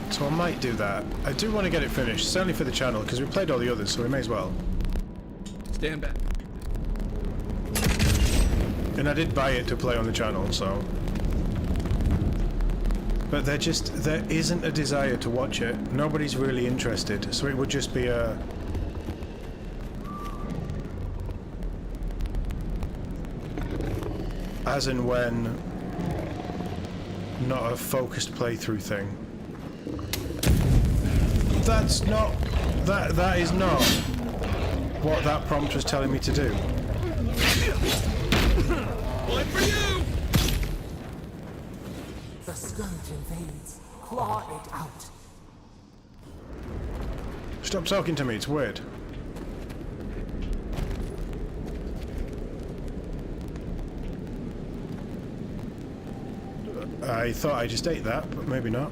So I might do that. I do want to get it finished, certainly for the channel, because we played all the others, so we may as well. Stand back. And I did buy it to play on the channel, so... But there isn't a desire to watch it. Nobody's really interested, so it would just be a... as and when not a focused playthrough thing. That's not... That is not what that prompt was telling me to do. One for you! The scourge invades. Claw it out. Stop talking to me, it's weird. I thought I just ate that, but maybe not.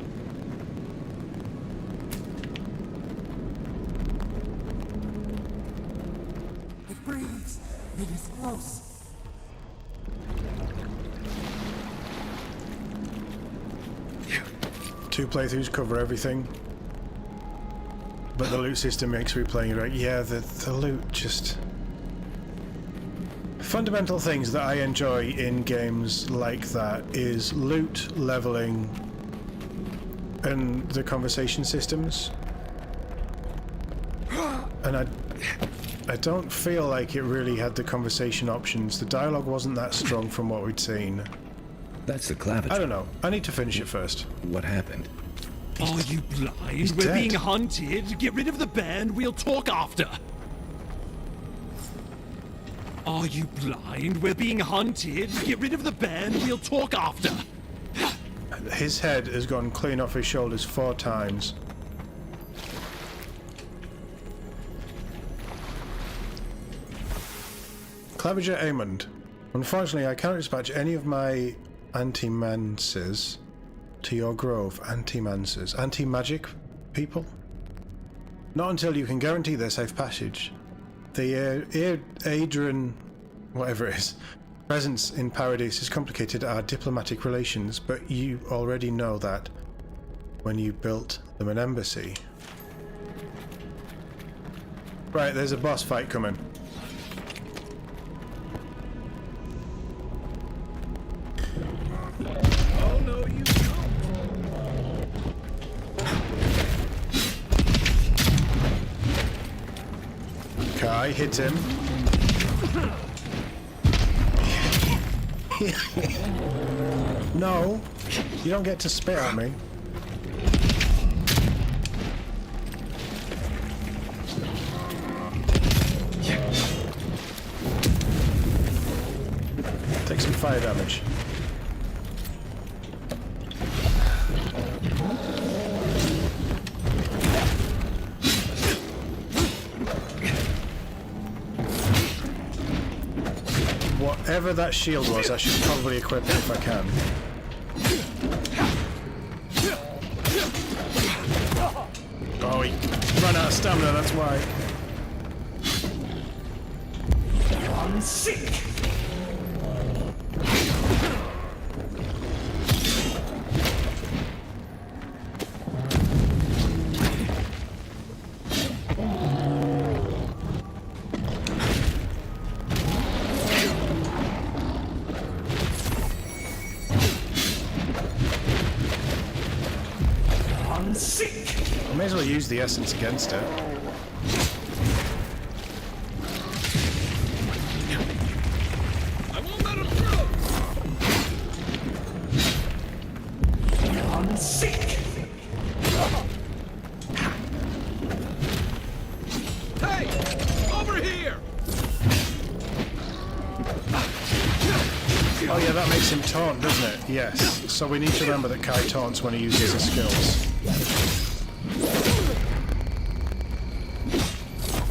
It breathes. It is close. Two playthroughs cover everything. But the loot system makes replaying it right. Yeah, the loot just... Fundamental things that I enjoy in games like that is loot, leveling, and the conversation systems. And I don't feel like it really had the conversation options. The dialogue wasn't that strong from what we'd seen. That's the clavicle. I don't know. I need to finish it first. What happened? Are you blind? He's We're dead. being hunted. Get rid of the band. We'll talk after. Are you blind? We're being hunted. Get rid of the band. We'll talk after. His head has gone clean off his shoulders 4 times. Claviger Amond. Unfortunately, I cannot dispatch any of my anti-mances to your grove. Anti-mances. Anti-magic people? Not until you can guarantee their safe passage. The Adrian, whatever it is, presence in Paradise has complicated our diplomatic relations, but you already know that when you built them an embassy. Right, there's a boss fight coming. Oh no, you don't. Kai, hit him. No, you don't get to spit at me. Take some fire damage. Whatever that shield was, I should probably equip it if I can. Oh, he ran out of stamina, that's why. I'm sick. I may as well use the essence against it. I won't let him through! I'm sick. Hey! Over here! Oh yeah, that makes him taunt, doesn't it? Yes. So we need to remember that Kai taunts when he uses his skills.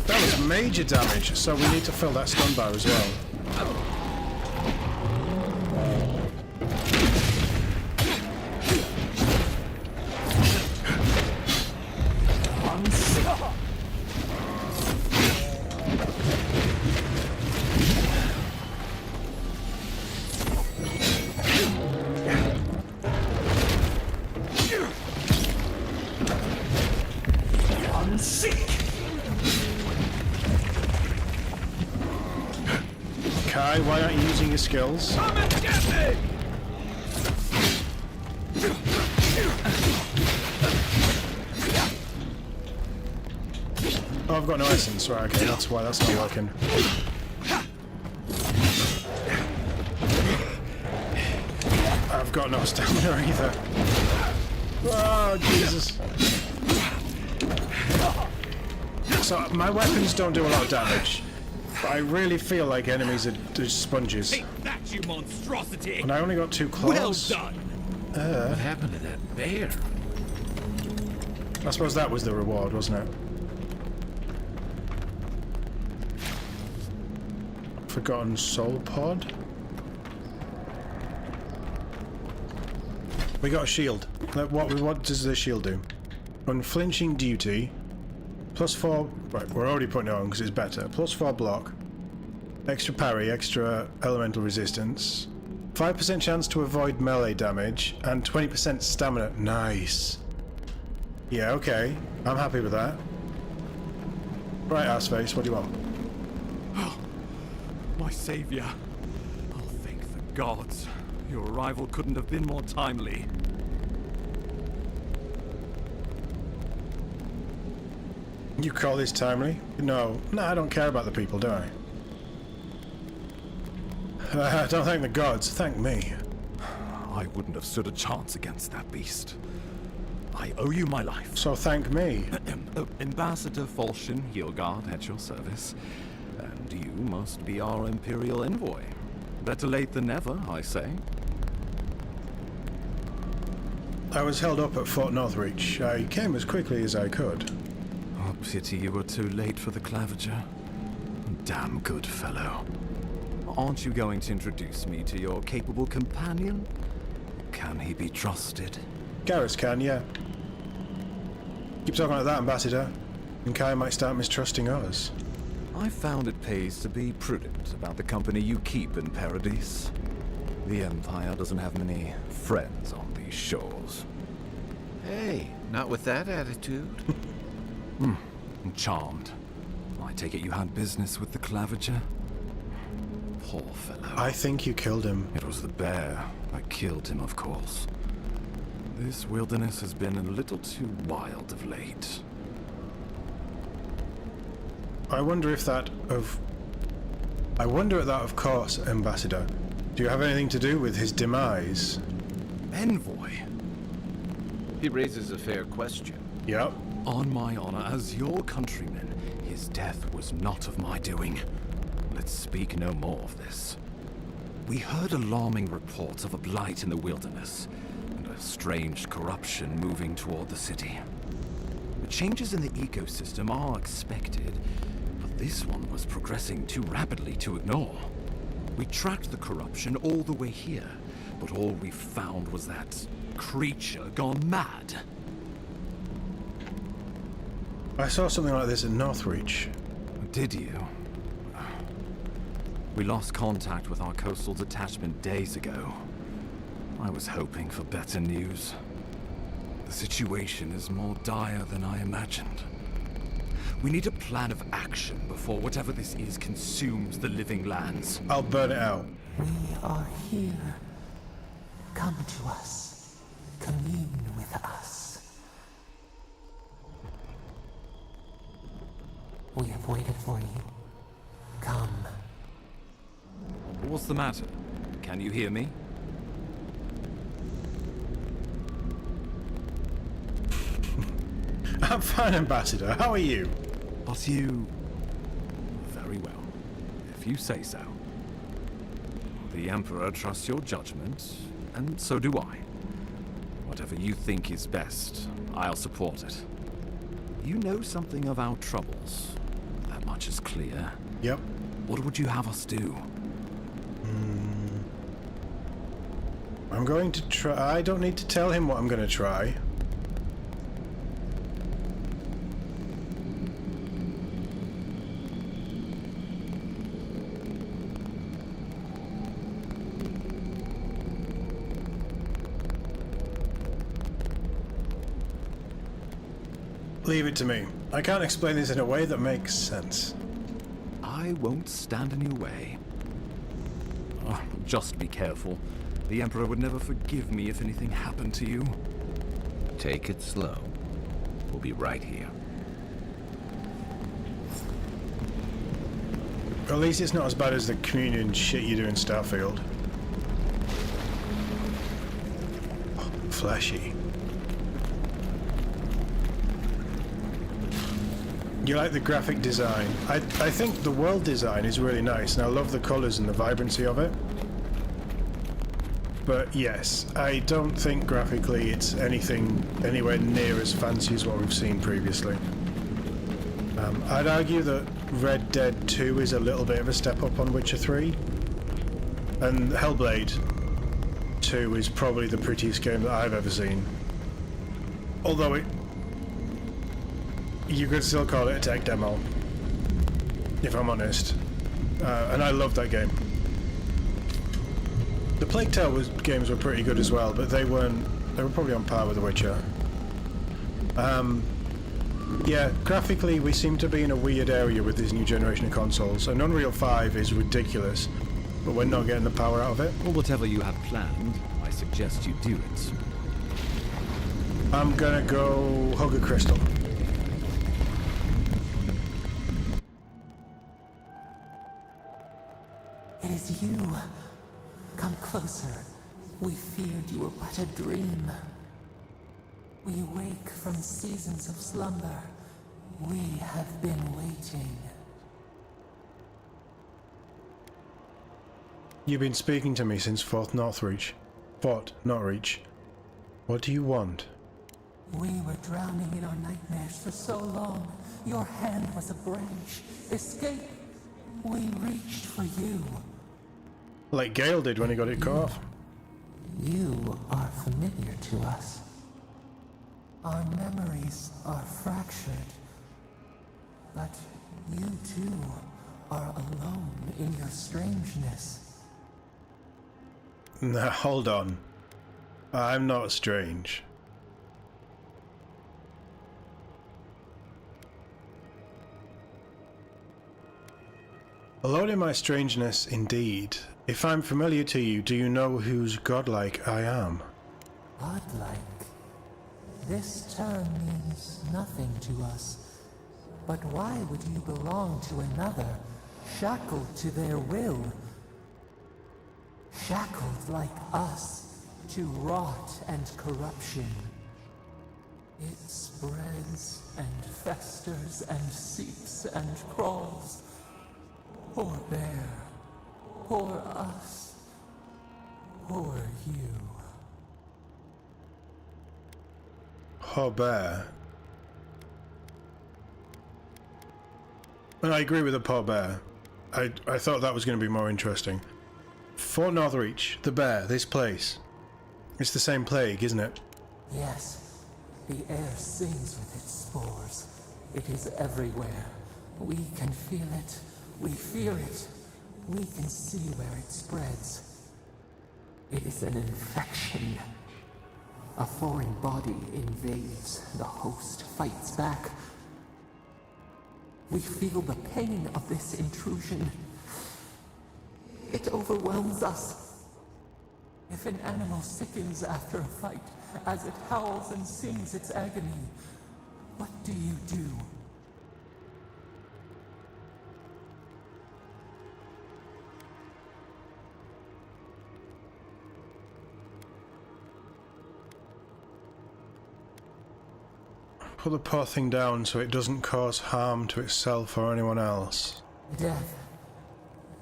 That was major damage, so we need to fill that stun bar as well. I'm sick. Kai, why aren't you using your skills? Come and get me! Oh, I've got no essence. Right, okay, that's why that's not working. I've got got no stamina either. Oh, Jesus. So, my weapons don't do a lot of damage. But I really feel like enemies are just sponges. Take that, you monstrosity! And I only got 2 claws. Well done! What happened to that bear? I suppose that was the reward, wasn't it? Forgotten soul pod? We got a shield. What does this shield do? Unflinching duty. +4... Right, we're already putting it on because it's better. +4 block. Extra parry, extra elemental resistance. 5% chance to avoid melee damage. And 20% stamina. Nice. Yeah, okay. I'm happy with that. Right, Arseface, what do you want? Oh, my savior. Oh, thank the gods. Your arrival couldn't have been more timely. You call this timely? No, I don't care about the people, do I? Don't thank the gods, thank me. I wouldn't have stood a chance against that beast. I owe you my life. So thank me. Ambassador Falchion Heelguard at your service. And you must be our Imperial envoy. Better late than never, I say. I was held up at Fort Northreach. I came as quickly as I could. Oh, pity you were too late for the Clavager. Damn good fellow. Aren't you going to introduce me to your capable companion? Can he be trusted? Garrus can, yeah. Keep talking like that, Ambassador, and Kai might start mistrusting us. I found it pays to be prudent about the company you keep in Paradise. The Empire doesn't have many friends on these shores. Hey, not with that attitude. I'm charmed. I take it you had business with the Clavager? Poor fellow. I think you killed him. It was the bear that killed him, of course. This wilderness has been a little too wild of late. I wonder if that of course, Ambassador. Do you have anything to do with his demise? Envoy? He raises a fair question. Yep. On my honor as your countryman, his death was not of my doing. Let's speak no more of this. We heard alarming reports of a blight in the wilderness, and a strange corruption moving toward the city. The changes in the ecosystem are expected, but this one was progressing too rapidly to ignore. We tracked the corruption all the way here, but all we found was that creature gone mad. I saw something like this at Northreach. Did you? We lost contact with our coastal detachment days ago. I was hoping for better news. The situation is more dire than I imagined. We need a plan of action before whatever this is consumes the living lands. I'll burn it out. We are here. Come to us. Commune with us. We have waited for you. Come. What's the matter? Can you hear me? I'm fine, Ambassador. How are you? But you... Very well. If you say so. The Emperor trusts your judgment, and so do I. Whatever you think is best, I'll support it. You know something of our troubles. That much is clear. Yep. What would you have us do? I'm going to try... I don't need to tell him what I'm going to try. Leave it to me. I can't explain this in a way that makes sense. I won't stand in your way. Oh, just be careful. The Emperor would never forgive me if anything happened to you. Take it slow. We'll be right here. At least it's not as bad as the communion shit you do in Starfield. fleshy. You like the graphic design? I think the world design is really nice, and I love the colours and the vibrancy of it. But yes, I don't think graphically it's anything anywhere near as fancy as what we've seen previously. I'd argue that Red Dead 2 is a little bit of a step up on Witcher 3, and Hellblade 2 is probably the prettiest game that I've ever seen. Although you could still call it a tech demo, if I'm honest. And I love that game. The Plague Tale games were pretty good as well, but they were probably on par with The Witcher. Yeah, graphically we seem to be in a weird area with this new generation of consoles, and Unreal 5 is ridiculous, but we're not getting the power out of it. Or whatever you have planned, I suggest you do it. I'm gonna go hug a crystal. It is you. Come closer. We feared you were but a dream. We wake from seasons of slumber. We have been waiting. You've been speaking to me since Fort Northreach. What do you want? We were drowning in our nightmares for so long. Your hand was a branch. Escape. We reached for you. Like Gale did when he got it cut off. You are familiar to us. Our memories are fractured. But you too are alone in your strangeness. Now hold on. I'm not strange. Alone in my strangeness, indeed. If I'm familiar to you, do you know whose godlike I am? Godlike? This term means nothing to us. But why would you belong to another, shackled to their will? Shackled like us to rot and corruption. It spreads and festers and seeps and crawls. Poor bear. Poor us. Poor you. Poor bear. And I agree with the poor bear. I thought that was going to be more interesting. Fort Northreach, the bear, this place. It's the same plague, isn't it? Yes. The air sings with its spores. It is everywhere. We can feel it. We fear it. We can see where it spreads. It is an infection. A foreign body invades. The host fights back. We feel the pain of this intrusion. It overwhelms us. If an animal sickens after a fight, as it howls and sings its agony, what do you do? Put the poor thing down so it doesn't cause harm to itself or anyone else. Death.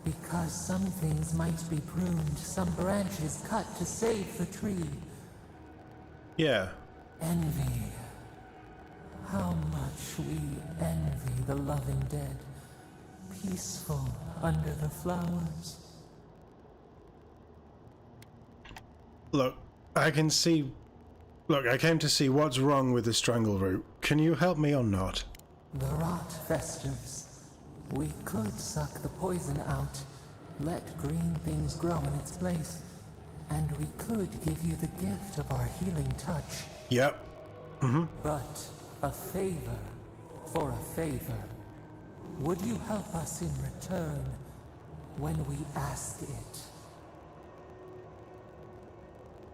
Because some things might be pruned, some branches cut to save the tree. Yeah. Envy. How much we envy the loving dead, peaceful under the flowers. Look, I came to see what's wrong with the strangleroot. Can you help me or not? The rot festers. We could suck the poison out, let green things grow in its place, and we could give you the gift of our healing touch. Yep. But a favor for a favor. Would you help us in return when we ask it?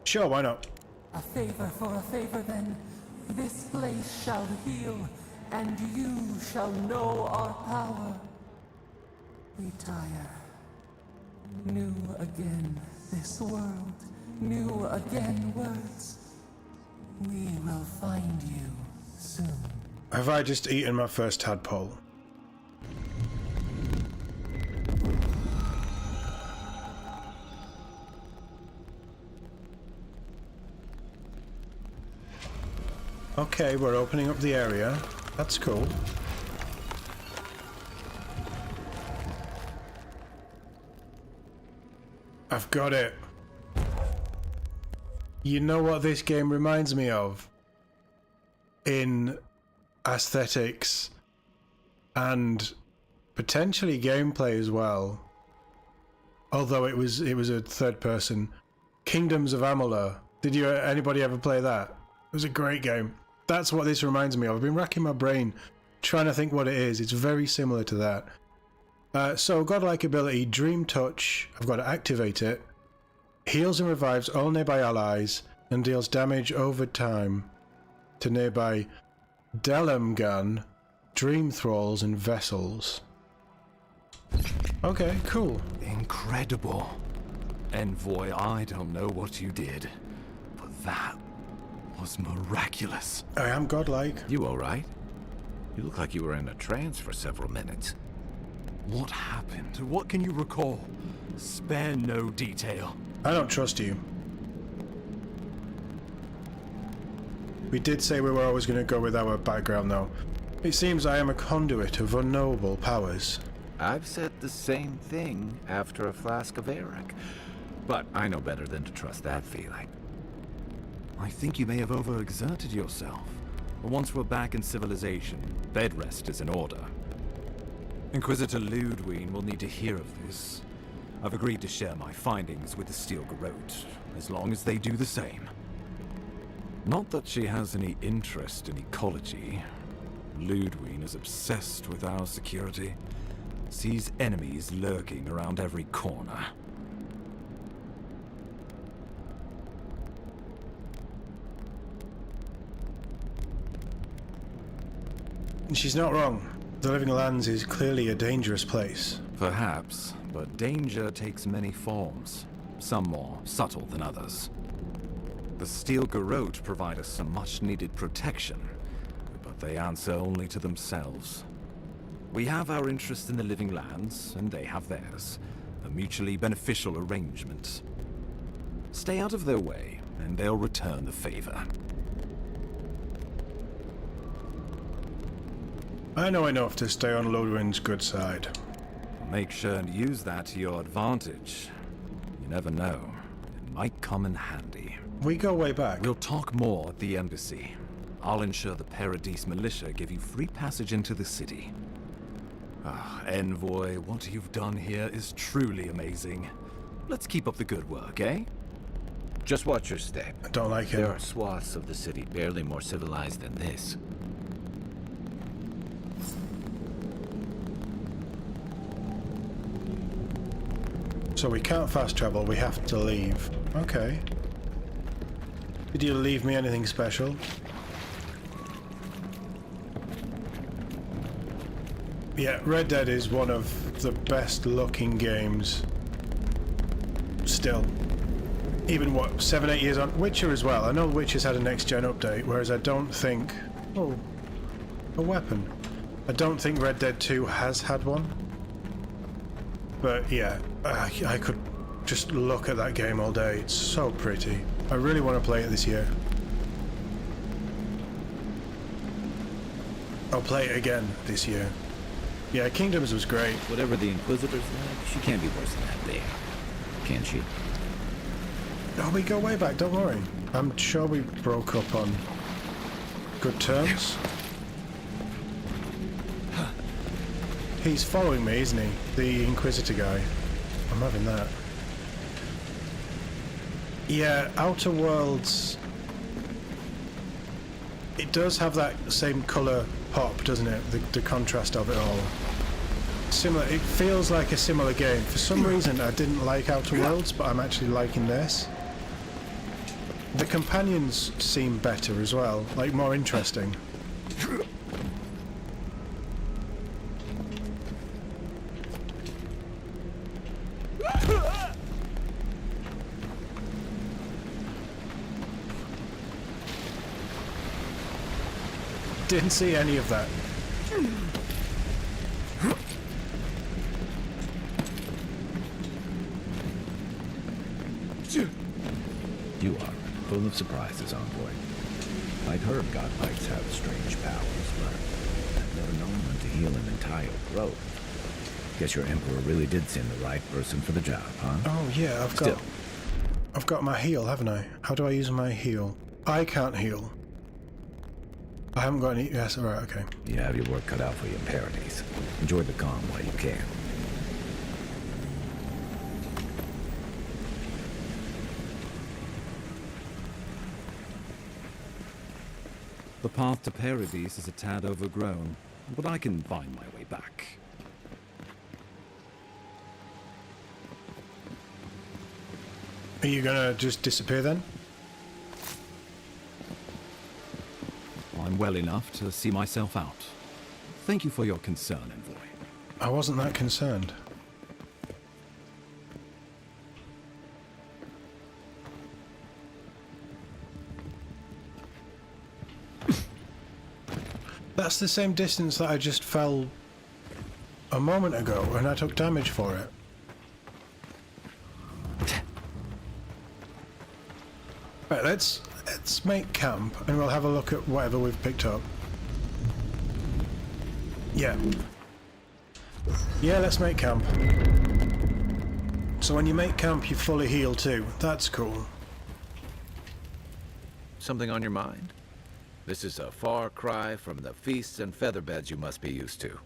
Sure, why not? A favor for a favor, then. This place shall heal, and you shall know our power. Retire. New again this world, new again words. We will find you soon. Have I just eaten my first tadpole? Okay, we're opening up the area. That's cool. I've got it. You know what this game reminds me of? In aesthetics and potentially gameplay as well. Although it was a third person. Kingdoms of Amalur. Did anybody ever play that? It was a great game. That's what this reminds me of. I've been racking my brain trying to think what it is. It's very similar to that. So godlike ability, Dream Touch. I've got to activate it. Heals and revives all nearby allies and deals damage over time to nearby Delamgan, Dream Thralls and Vessels. Okay, cool. Incredible. Envoy, I don't know what you did, but that was miraculous. I am godlike. You alright? You look like you were in a trance for several minutes. What happened? What can you recall? Spare no detail. I don't trust you. We did say we were always going to go with our background though. It seems I am a conduit of unknowable powers. I've said the same thing after a flask of Eric, but I know better than to trust that feeling. I think you may have overexerted yourself. But once we're back in civilization, bed rest is in order. Inquisitor Ludwig will need to hear of this. I've agreed to share my findings with the Steel Garrote, as long as they do the same. Not that she has any interest in ecology. Ludwig is obsessed with our security. Sees enemies lurking around every corner. She's not wrong. The Living Lands is clearly a dangerous place. Perhaps, but danger takes many forms, some more subtle than others. The Steel Garrote provide us some much-needed protection, but they answer only to themselves. We have our interest in the Living Lands, and they have theirs. A mutually beneficial arrangement. Stay out of their way, and they'll return the favor. I know enough to stay on Ludwig's good side. Make sure and use that to your advantage. You never know. It might come in handy. We go way back. We'll talk more at the embassy. I'll ensure the Paradise militia give you free passage into the city. Envoy, what you've done here is truly amazing. Let's keep up the good work, eh? Just watch your step. I don't like it. There are swaths of the city barely more civilized than this. So we can't fast travel, we have to leave. Okay. Did you leave me anything special? Yeah, Red Dead is one of the best looking games still. Even what, 7-8 years on? Witcher as well. I know Witcher's had a next gen update, whereas I don't think... Oh, a weapon. I don't think Red Dead 2 has had one. But yeah, I could just look at that game all day. It's so pretty. I really want to play it this year. I'll play it again this year. Yeah, Kingdoms was great. Whatever the Inquisitor's like, she can't be worse than that there. Can she? Oh, we go way back, don't worry. I'm sure we broke up on good terms. He's following me, isn't he? The Inquisitor guy. I'm having that. Yeah, Outer Worlds... It does have that same colour pop, doesn't it? The contrast of it all. Similar. It feels like a similar game. For some reason, I didn't like Outer Worlds, but I'm actually liking this. The companions seem better as well, like more interesting. didn't see any of that. You are full of surprises, envoy. I'd heard godlights have strange powers, but I've never known one to heal an entire grove. Guess your emperor really did send the right person for the job, huh? Oh yeah, I've got my heal, haven't I? How do I use my heal? I can't heal. I haven't got any. Yes, all right, okay. You have your work cut out for you in Paradise. Enjoy the calm while you can. The path to Paradise is a tad overgrown, but I can find my way back. Are you gonna just disappear then? I'm well enough to see myself out. Thank you for your concern, envoy. I wasn't that concerned. That's the same distance that I just fell a moment ago, and I took damage for it. Right, let's make camp, and we'll have a look at whatever we've picked up. Yeah. Yeah, let's make camp. So when you make camp, you fully heal too. That's cool. Something on your mind? This is a far cry from the feasts and featherbeds you must be used to.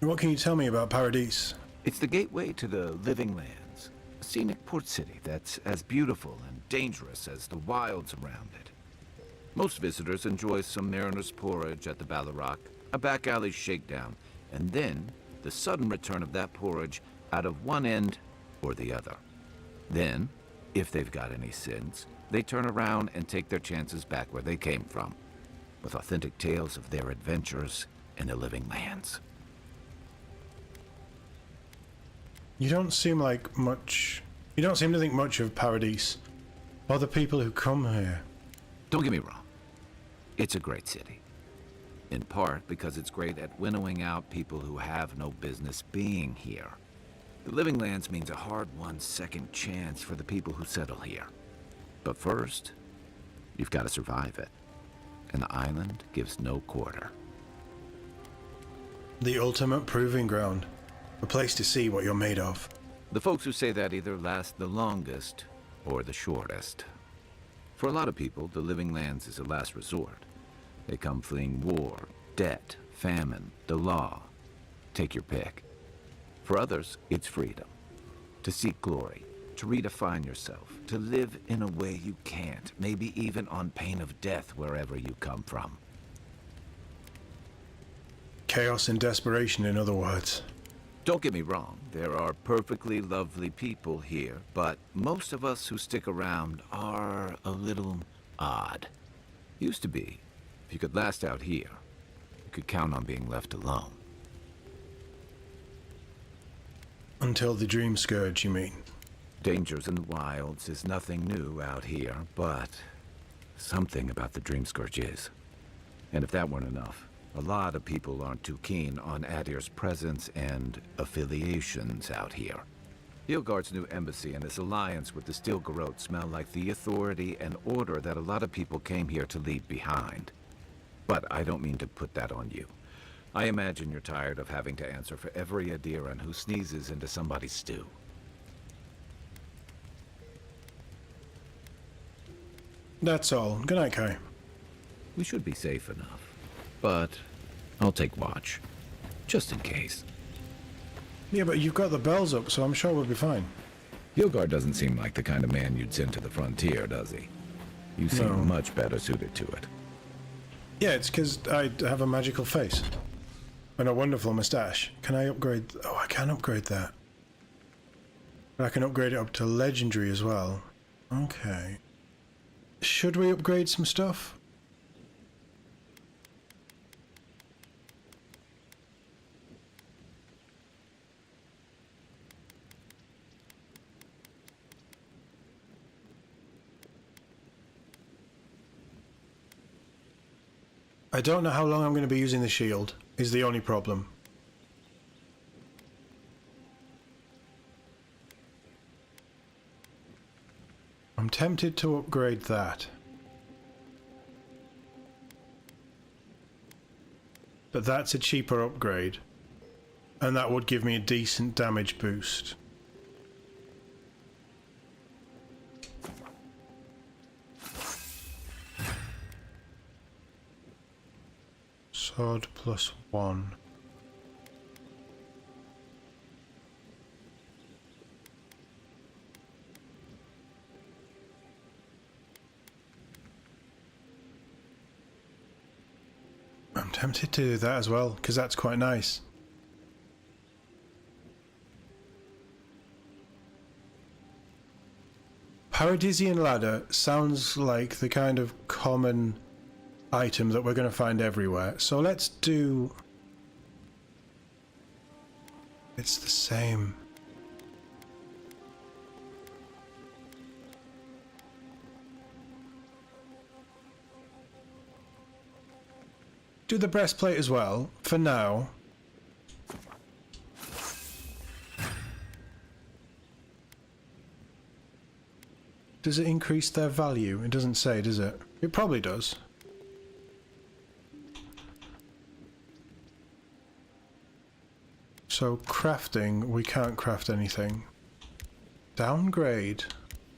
What can you tell me about Paradise? It's the gateway to the living lands. A scenic port city that's as beautiful and dangerous as the wilds around it. Most visitors enjoy some mariner's porridge at the Ballarrock, a back alley shakedown, and then the sudden return of that porridge out of one end or the other. Then, if they've got any sins, they turn around and take their chances back where they came from, with authentic tales of their adventures in the living lands. You don't seem to think much of Paradise, or the people who come here. Don't get me wrong. It's a great city. In part because it's great at winnowing out people who have no business being here. The living lands means a hard-won second chance for the people who settle here. But first, you've got to survive it. And the island gives no quarter. The ultimate proving ground. A place to see what you're made of. The folks who say that either last the longest or the shortest. For a lot of people, the living lands is a last resort. They come fleeing war, debt, famine, the law. Take your pick. For others, it's freedom. To seek glory, to redefine yourself, to live in a way you can't, maybe even on pain of death wherever you come from. Chaos and desperation, in other words. Don't get me wrong, there are perfectly lovely people here, but most of us who stick around are a little odd. Used to be. If you could last out here, you could count on being left alone. Until the Dream Scourge, you mean? Dangers in the wilds is nothing new out here, but something about the Dream Scourge is. And if that weren't enough, a lot of people aren't too keen on Adir's presence and affiliations out here. Hilgard's new embassy and his alliance with the Steel Garrote smell like the authority and order that a lot of people came here to leave behind. But I don't mean to put that on you. I imagine you're tired of having to answer for every Adiran who sneezes into somebody's stew. That's all. Good night, Kai. We should be safe enough. But I'll take watch. Just in case. Yeah, but you've got the bells up, so I'm sure we'll be fine. Hilgard doesn't seem like the kind of man you'd send to the frontier, does he? You seem much better suited to it. Yeah, it's because I have a magical face. And a wonderful mustache. Can I upgrade? Oh, I can upgrade that. I can upgrade it up to legendary as well. Okay. Should we upgrade some stuff? I don't know how long I'm going to be using the shield, is the only problem. I'm tempted to upgrade that. But that's a cheaper upgrade. And that would give me a decent damage boost. Sword +1. I'm tempted to do that as well, because that's quite nice. Paradisian ladder sounds like the kind of common item that we're going to find everywhere. So let's do... It's the same. Do the breastplate as well, for now. Does it increase their value? It doesn't say, does it? It probably does. So crafting, we can't craft anything. Downgrade.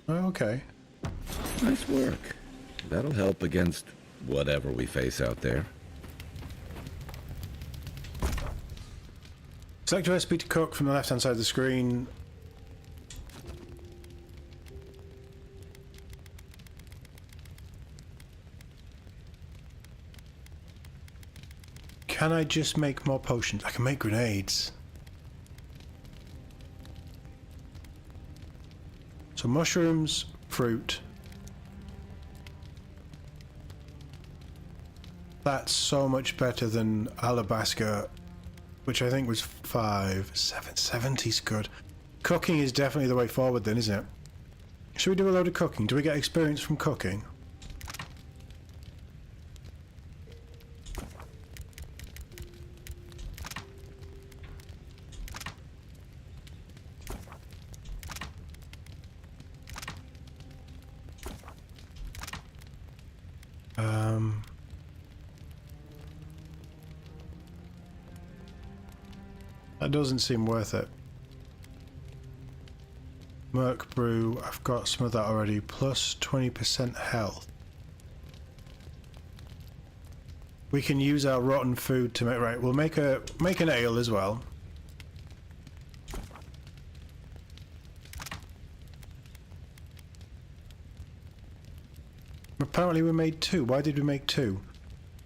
Oh, okay. Nice work. That'll help against whatever we face out there. Select a recipe to cook from the left hand side of the screen. Can I just make more potions? I can make grenades. So mushrooms, fruit. That's so much better than alabaster, which I think was 5, 7, 70's good. Cooking is definitely the way forward then, isn't it? Should we do a load of cooking? Do we get experience from cooking? That doesn't seem worth it. Merc brew, I've got some of that already. Plus 20% health. We can use our rotten food to make... Right, we'll make an ale as well. Apparently we made 2. Why did we make 2?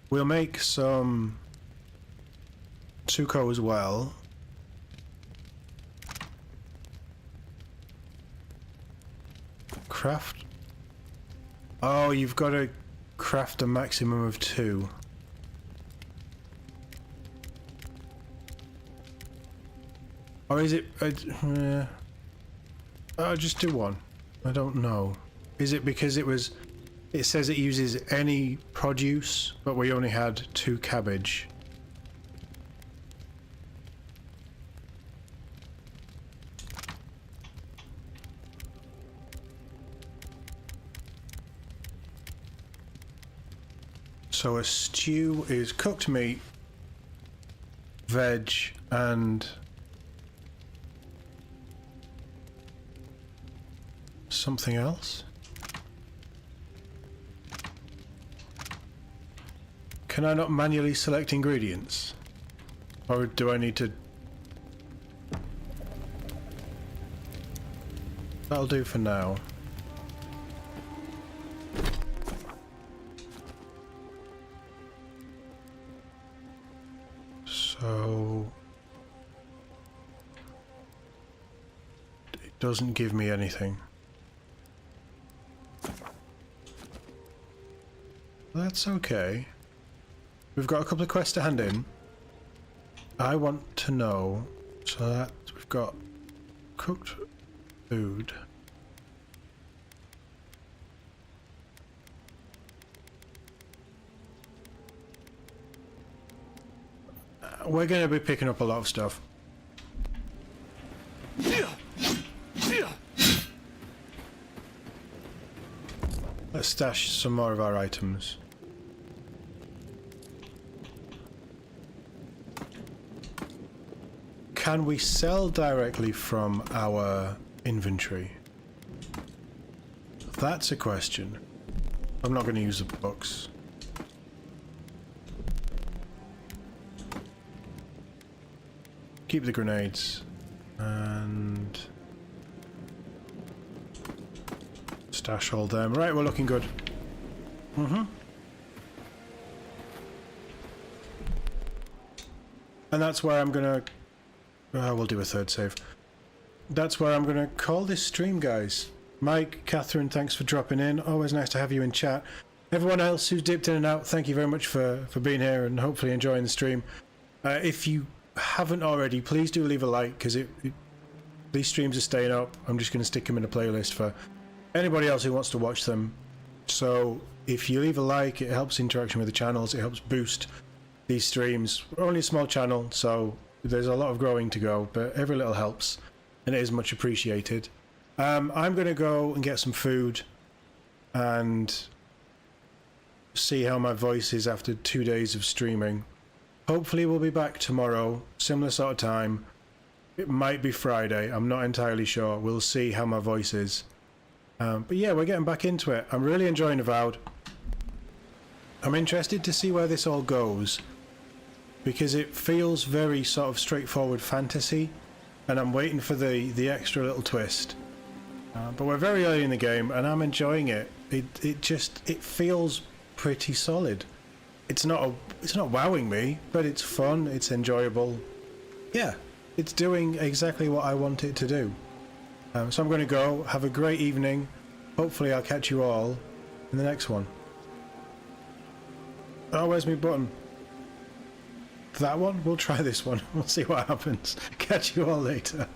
We'll make some Suko as well. Craft. Oh, you've got to craft a maximum of 2. Or is it... I'll just do 1. I don't know. Is it because it was... It says it uses any produce, but we only had 2 cabbage. So a stew is cooked meat, veg, and something else? Can I not manually select ingredients? Or do I need to... That'll do for now. So... It doesn't give me anything. That's okay. We've got a couple of quests to hand in. I want to know, so that we've got cooked food. we're going to be picking up a lot of stuff. Let's stash some more of our items. Can we sell directly from our inventory? That's a question. I'm not going to use the books. Keep the grenades. And stash all them. Right, we're looking good. And that's where I'm gonna... we'll do a third save. That's where I'm gonna call this stream, guys. Mike, Catherine, thanks for dropping in. Always nice to have you in chat. Everyone else who's dipped in and out, thank you very much for being here and hopefully enjoying the stream. If you haven't already, please do leave a like, because these streams are staying up. I'm just going to stick them in a playlist for anybody else who wants to watch them. So if you leave a like, it helps interaction with the channels. It helps boost these streams. We're only a small channel, so there's a lot of growing to go, but every little helps, and it is much appreciated. I'm going to go and get some food and see how my voice is after 2 days of streaming. Hopefully we'll be back tomorrow, similar sort of time. It might be Friday, I'm not entirely sure. We'll see how my voice is. But yeah, we're getting back into it. I'm really enjoying Avowed. I'm interested to see where this all goes, because it feels very sort of straightforward fantasy, and I'm waiting for the extra little twist. But we're very early in the game, and I'm enjoying it. It feels pretty solid. It's not wowing me, but it's fun. It's enjoyable. Yeah, it's doing exactly what I want it to do. So I'm going to go. Have a great evening. Hopefully, I'll catch you all in the next one. Oh, where's my button? That one? We'll try this one. We'll see what happens. Catch you all later.